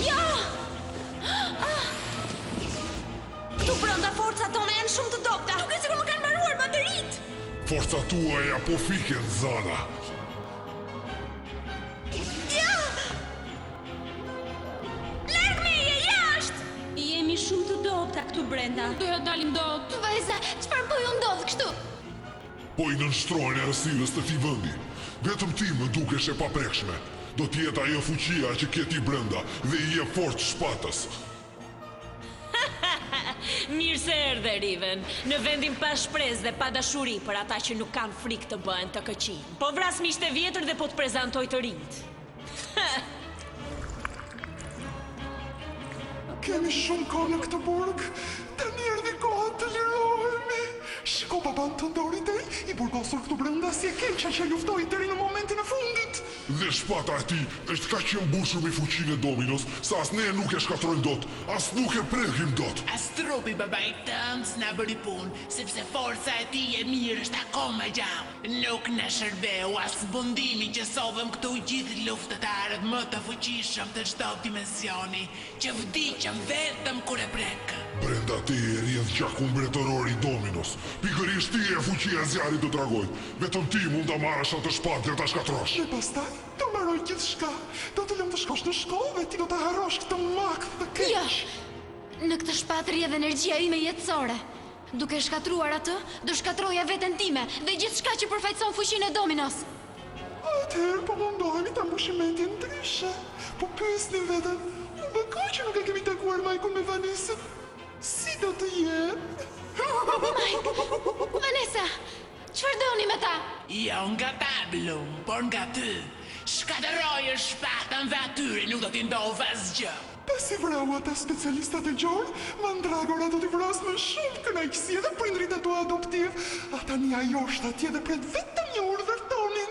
Speaker 15: Jo! Këtu brenda forcat tona janë shumë të dobta. Duket sikur më kanë mbaruar bateritë.
Speaker 13: Forca tuaja po fiken, Zana.
Speaker 15: këtu brenda?
Speaker 7: Doja dalim dot.
Speaker 2: Vajza, çfarë po ju ndodh kështu?
Speaker 13: Po i nënshtrojnë errësirës të këtij vendi. Vetëm ti më dukesh e paprekshme. Do t'jetë ajo fuqia që ke ti brenda dhe i jep forcë shpatës.
Speaker 9: Mirë se erdhe, Riven. Në vendin pa shpresë dhe pa dashuri për ata që nuk kanë frikë të bëhen të këqij. Po vras miqtë e vjetër dhe po të prezantoj të rinjt.
Speaker 14: Kemi shumë kohë në këtë burg. Tani erdhi koha të lirohemi. Shiko baban të Doritej, i burgosur këtu brenda si e keqja që luftoi deri në momentin e fundit.
Speaker 13: Dhe shpata e ti është kaq e mbushur me fuqinë e Dominos, sa as ne nuk e shkatrojmë dot, as nuk e prekim dot.
Speaker 14: As trupi babait tënd s'na bëri punë, sepse forca e tij e mirë është akoma gjallë. Nuk na shërbeu as bundimi që sovëm këtu gjithë luftëtarët më të fuqishëm të çdo dimensioni, që vdiqëm vetëm kur e prekë.
Speaker 13: Brenda ti e rjedh gjakun mbretëror i Dominos. Pikërisht ti e fuqia e zjarit të dragojt. Vetëm ti mund ta marrësh atë shpatë dhe ta shkatrosh.
Speaker 14: Dhe pastaj do mbaroj gjithçka. Do të lëm të shkosh në shkollë dhe ti do të harrosh këtë mak të keq.
Speaker 2: Jo. Në këtë shpatë rrjedh energjia ime jetësore. Duke shkatruar atë, do shkatroja veten time dhe gjithçka që përfaqëson fuqinë e Dominos.
Speaker 14: Atëherë po mundohemi ta mbushim mendjen ndryshe. Po pyesni veten, u bë kohë që nuk e kemi takuar Majkun me Vanesën. Si do të jetë?
Speaker 2: Mike, Vanessa, çfarë doni me ta?
Speaker 14: Jo nga ta, Blum, por nga ty. Shkatërrojë shpatën dhe atyre nuk do t'i ndodh asgjë. Pasi vrau ata specialistat e gjorë, mandragora do t'i vras me shumë kënaqësi edhe prindrit e tua adoptiv. Ata një ajo është atje dhe pret vetëm një urdhër tonin.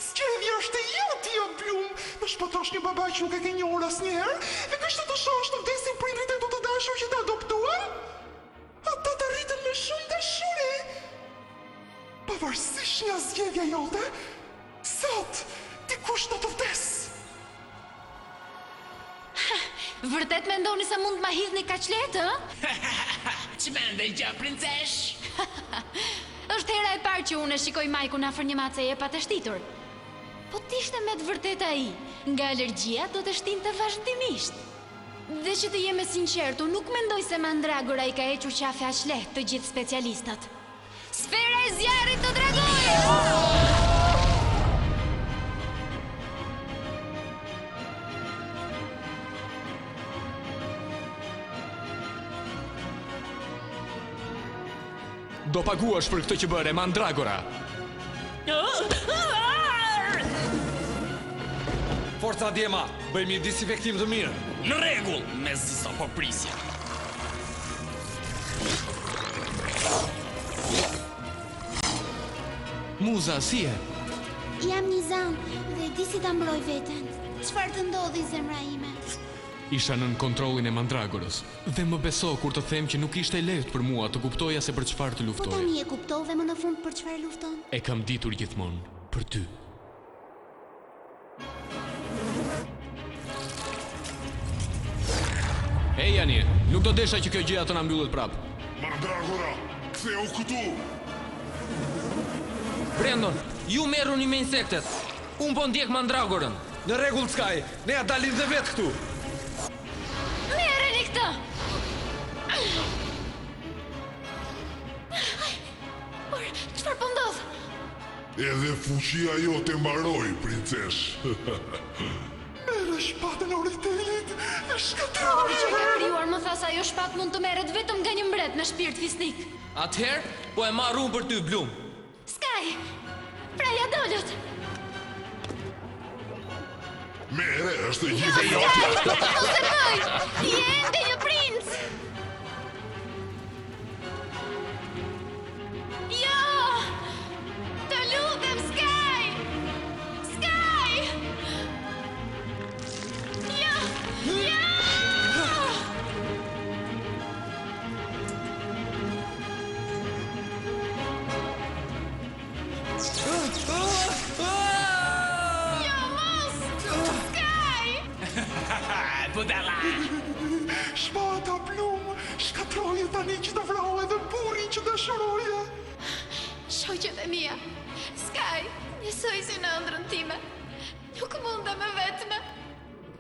Speaker 14: Zgjedhja është e jote, jo Blum. Më shpëtosh një baba që nuk e ke njohur asnjëherë, dhe kështu të shohësh të vdesin prindrit e tu të dashur që të adoptuan. Ata të rritën me shumë dashuri. Pavarësisht nga zgjedhja jote, sot dikush do të vdes.
Speaker 2: Vërtet mendoni se mund ma hidhni kaq lehtë, ë?
Speaker 14: Ç'mendoj gjë, princesh?
Speaker 2: Është hera e parë që unë e shikoj Majkun afër një maceje pa të shtitur. Po t'ishte me të vërtet ai, nga alergjia do të shtinte vazhdimisht. Dhe që të jeme sinqertu, nuk mendoj se mandragora i ka hequr qafe aq lehtë të gjithë specialistat. Sfera e zjarrit të dragojit!
Speaker 12: Do paguash për këtë që bëre, mandragora.
Speaker 16: Forca djema, bëjmë një disinfektim të mirë.
Speaker 11: Në rregull, me zisa po prisja.
Speaker 12: Muza, si e?
Speaker 4: Jam një zan dhe di si ta mbroj veten. Çfarë të ndodhi zemra ime?
Speaker 12: Isha nën kontrollin e mandragorës dhe më beso kur të them që nuk ishte lehtë për mua të kuptoja se për çfarë të
Speaker 4: Po
Speaker 12: luftoja.
Speaker 4: tani e kuptove më në fund për çfarë lufton?
Speaker 12: E kam ditur gjithmonë për ty. Ej, Jani, nuk do desha që kjo gjëja të na mbyllet prap.
Speaker 13: Mandragora, ktheu këtu.
Speaker 8: Brandon, ju merruni me insektet. Unë po ndjek mandragorën.
Speaker 16: Në rregull, Sky, ne ja dalim dhe vetë këtu.
Speaker 2: Merreni këtë! Por, çfarë po ndodh?
Speaker 13: Edhe fuqia jote mbaroi, princesh.
Speaker 14: Merë shpatën e Oritelit, e shkatroj!
Speaker 2: Që ka krijuar më tha se ajo shpatë mund të merret vetëm nga një mbret me shpirt fisnik.
Speaker 8: Atëherë, po e marr unë për ty, Blum.
Speaker 2: Sky, praja dolët.
Speaker 13: Mere, është e gjithë e jote.
Speaker 2: Observoj, je ende një princ. Jo! Të lutem, Sky! Sky! Jo! Jo! Jo, mos! Sky!
Speaker 14: Budala! Shpata Blum, shkatroje tani që të vrau edhe burin që dashuroje.
Speaker 2: Shoqet e mia, Sky, njësoj si në ëndrrën time. Nuk mundem e vetme.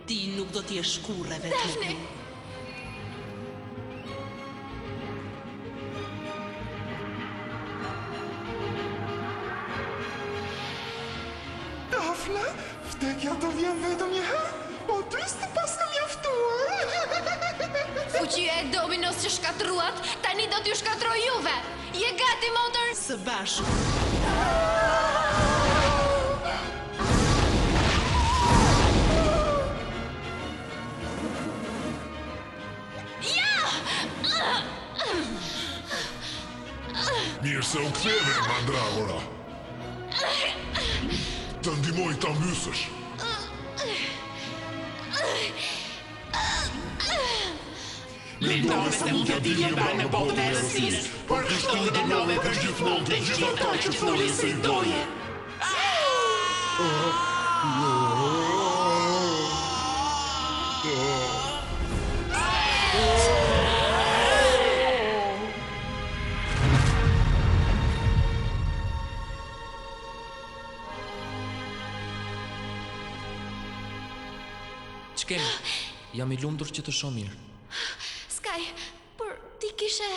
Speaker 3: Ti nuk do t'jesh kurrë
Speaker 2: Daphne!
Speaker 3: vetëm.
Speaker 2: fuqia e Dominos që shkatruat, tani do t'ju shkatroj juve. Je gati, motor?
Speaker 3: Së bashku.
Speaker 13: Mirë se u ktheve, mandragora. Të ndihmoj ta mbysësh.
Speaker 14: Mendove se mund të dilje pra në botën e rësisë, por kështu dhe nove për gjithmonë të gjithë ato që folin se i doje.
Speaker 8: Ç'kemi? Jam i lumtur që të shoh mirë.
Speaker 2: Sky, por ti kishe...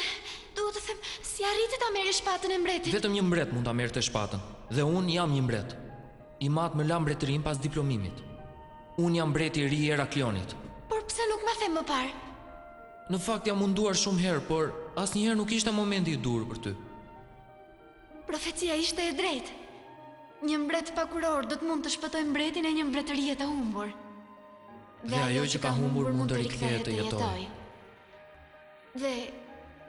Speaker 2: Duhet të them, si arriti ta merri shpatën e mbretit?
Speaker 8: Vetëm një mbret mund ta merrte shpatën, dhe unë jam një mbret. I mat më la mbretërinë pas diplomimit. Unë jam mbreti i ri i Heraklionit.
Speaker 2: Por pse nuk më them më parë?
Speaker 8: Në fakt jam munduar shumë herë, por asnjëherë nuk ishte momenti i dur për ty.
Speaker 2: Profecia ishte e drejtë. Një mbret pakuror do të mund të shpëtojë mbretin e një mbretërie të humbur.
Speaker 8: Dhe ajo që ka humbur mund të rikthehet të jetojë.
Speaker 2: Dhe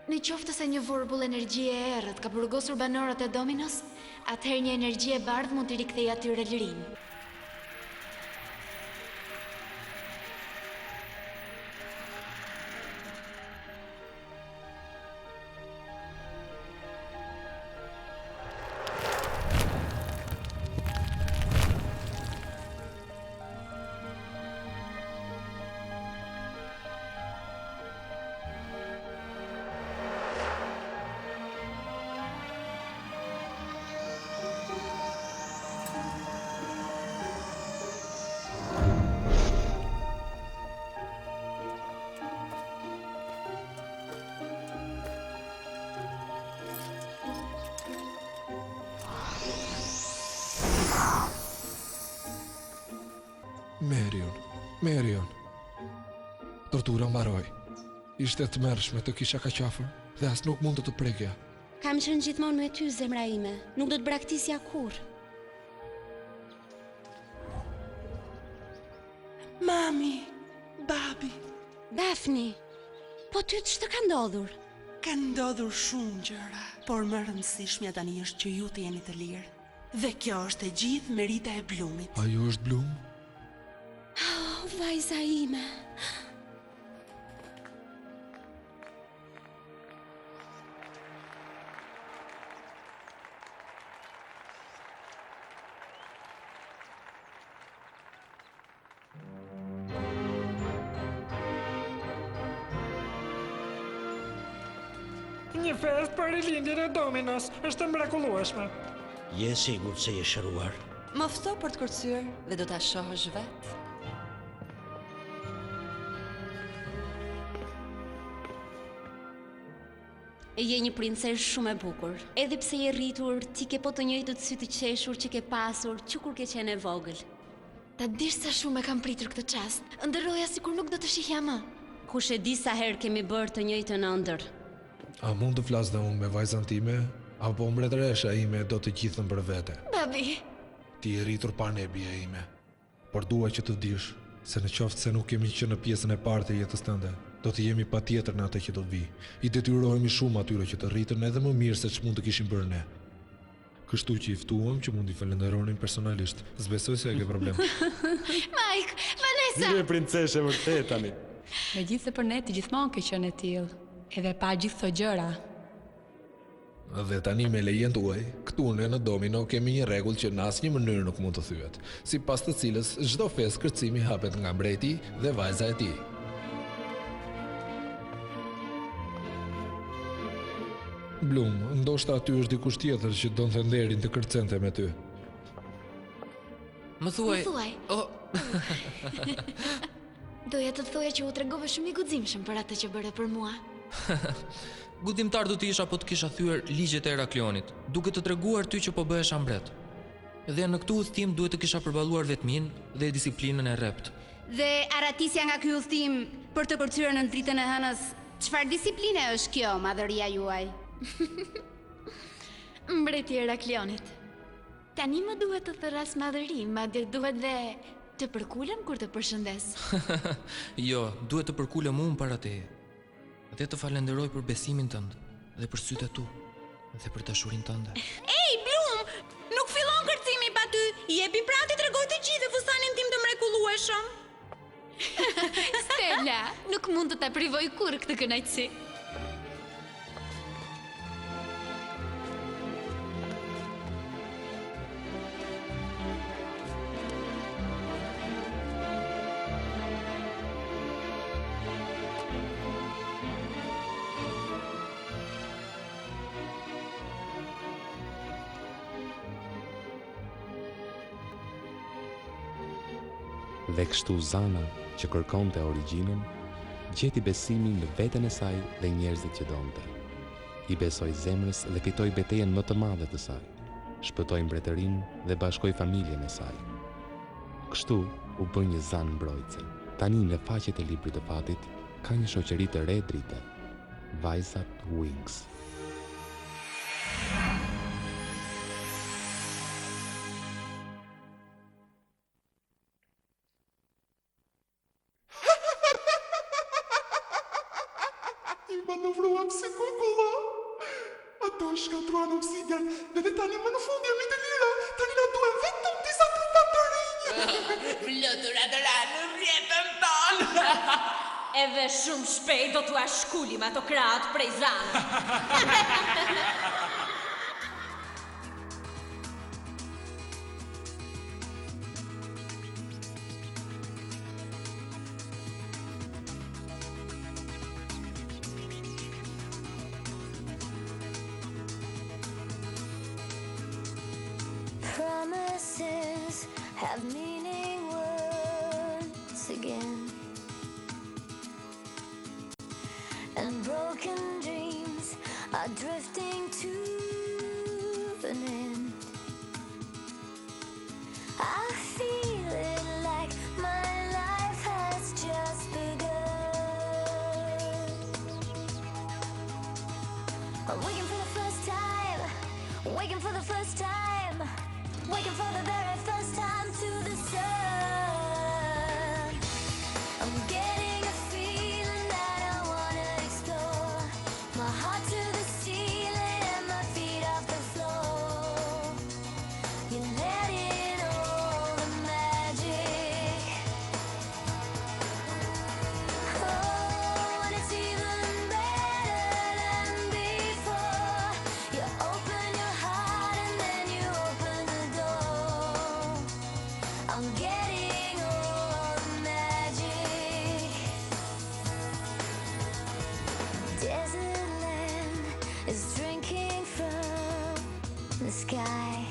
Speaker 2: në qoftë se një vorbull energjie e errët ka burgosur banorët e Dominos, atëherë një energji e bardhë mund t'i rikthejë atyre lirinë.
Speaker 16: Merion. Tortura mbaroi. Ishte të mërshme të kisha ka qafër dhe as nuk mund të të prekja.
Speaker 15: Kam qenë gjithmonë me ty, zemra ime. Nuk do të braktisja kur.
Speaker 3: Mami, babi.
Speaker 15: Daphne, po ty ç'të ka ndodhur?
Speaker 3: Ka ndodhur shumë gjëra, por më rëndësishmja tani është që ju të jeni të lirë. Dhe kjo është e gjithë merita e Blumit.
Speaker 16: Ajo është Blum?
Speaker 15: Oh, vajza ime.
Speaker 10: Një fest për rilindjen e Dominos, është mrekullueshme.
Speaker 6: Je sigurt se je shëruar?
Speaker 5: Më fto për të kërcyer dhe do ta shohësh vetë.
Speaker 15: Je një princesh shumë e bukur. Edhe pse je rritur, ti ke po të njëjtët sy të qeshur që ke pasur që kur ke qenë e vogël.
Speaker 2: Ta dish sa shumë e kam pritur këtë çast. Ëndërroja sikur nuk do të shihja më.
Speaker 15: Kush e di sa herë kemi bërë të njëjtën ëndër.
Speaker 16: A mund të flas dhe unë me vajzën time, apo mbretëresha ime do të gjithën për vete?
Speaker 2: Babi,
Speaker 16: Ti e rritur pa ne, bie ime. Por dua që të dish se në qoftë se nuk kemi qenë në pjesën e parë të jetës tënde, do të jemi patjetër në atë që do të vi. I detyrohemi shumë atyre që të rritën edhe më mirë se ç'mund të kishim bërë ne. Kështu që i ftuam që mund t'i falenderonin personalisht. S'besoj se e ke problem.
Speaker 2: Mike, Vanessa!
Speaker 16: Je princeshe vërtet tani.
Speaker 7: Megjithse për ne të gjithmonë ke qenë e tillë, edhe pa gjithë këto gjëra.
Speaker 16: Dhe tani me lejen tuaj, këtu në Domino kemi një rregull që në asnjë mënyrë nuk mund të thyet, sipas të cilës çdo fest kërcimi hapet nga mbreti dhe vajza e tij. Blum, ndoshta aty është dikush tjetër që donte nderin të kërcente me ty.
Speaker 8: Më thuaj. Oh.
Speaker 2: Doja të thoja që u tregove shumë i guximshëm për atë që bëre për mua.
Speaker 8: Gudimtar do të isha po të kisha thyer ligjet e Heraklionit, duke të treguar ty që po bëhesha mbret. Dhe në këtë udhtim duhet të kisha përballuar vetmin dhe disiplinën e rrept.
Speaker 15: Dhe aratisja nga ky udhtim për të përcyer në dritën e hënës, çfarë disipline është kjo, madhëria juaj?
Speaker 2: Mbreti Heraklionit. Tani më duhet të thërras madhëri, madje duhet dhe të përkulem kur të përshëndes.
Speaker 8: Jo, duhet të përkulem unë para teje. Dhe të falenderoj për besimin tënd, dhe për sytë e tu, dhe për dashurinë tënde.
Speaker 15: Ej, Blum! Nuk fillon kërcimi pa ty! Jepi pra ti tregoj të gjithë fustanin tim të mrekullueshëm.
Speaker 2: Stella, nuk mund të ta privoj kur këtë kënaqësi.
Speaker 1: Dhe kështu Zana, që kërkonte origjinën, gjeti besimin në veten e saj dhe njerëzit që donte. I besoi zemrës dhe fitoi betejën më të madhe të saj. Shpëtoi mbretërinë dhe bashkoi familjen e saj. Kështu u bë një zanë mbrojtëse. Tani në faqet e librit të fatit ka një shoqëri të re drite, vajzat Wings.
Speaker 14: Manovruam si kukulla. Ato shkatruan obsidian dhe tani më në fund jemi të lira. Tani na duhen vetëm disa trupa të rinj.
Speaker 3: Flutura të ranë në rjetën tonë.
Speaker 9: Edhe shumë shpejt do t'ua shkullim ato krahët prej zanës.
Speaker 4: Promises have meaning once again, and broken dreams are drifting to an end. I feel it like my life has just begun. I'm waking for the first time, waking for the first time. Waking for the very first time to the sun. I'm getting a feeling that I wanna explore. My heart to the ceiling and my feet off the floor. You let in all the magic. Oh, and it's even better than before. You open your heart and then you open the door. I'm getting all the magic. Desert land is drinking from the sky.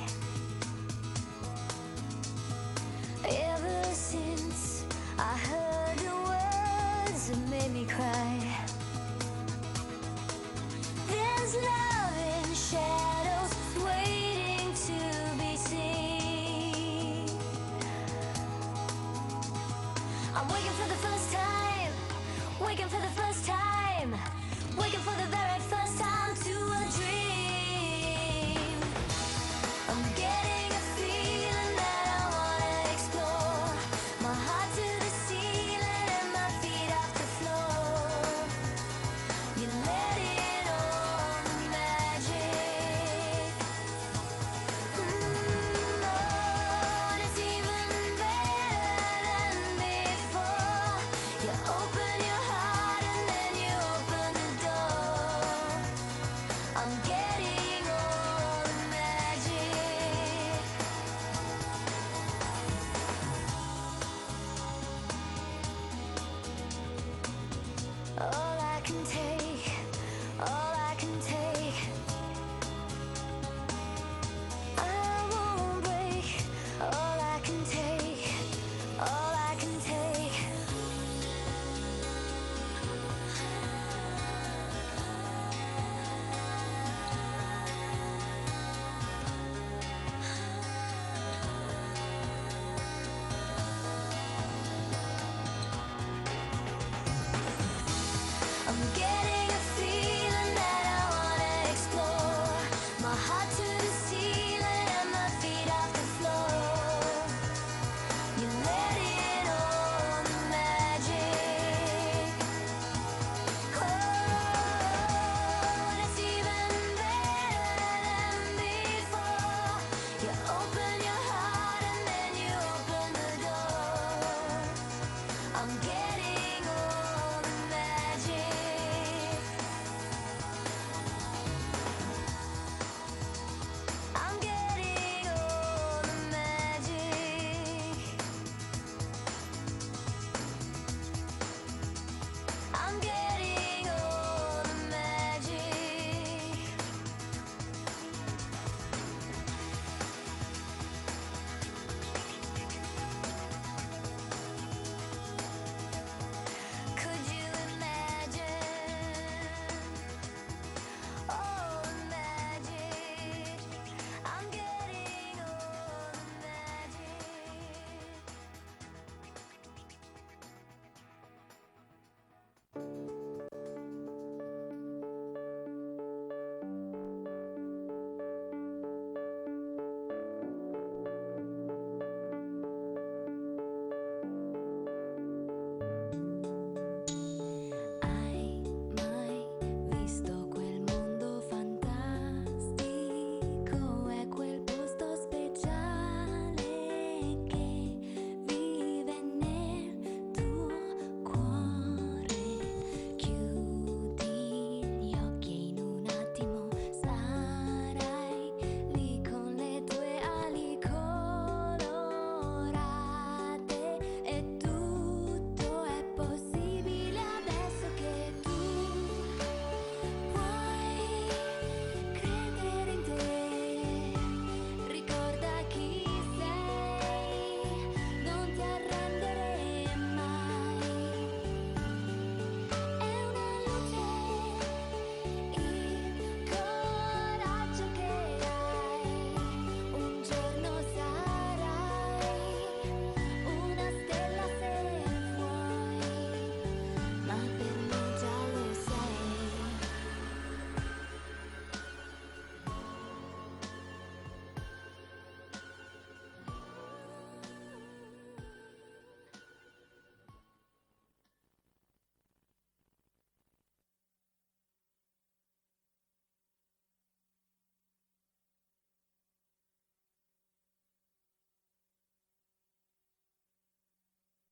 Speaker 4: Ever since I heard the words that made me cry. There's love in shadows waiting to be seen. I'm waking for the first time, waking for the first time, waking for the very first time to a dream. I'm getting a feeling that I wanna explore. My heart to the ceiling and my feet off the floor. You let in all the magic. Oh, and it's even better than before. You open your heart and then you open the door. I'm getting all the magic. Oh.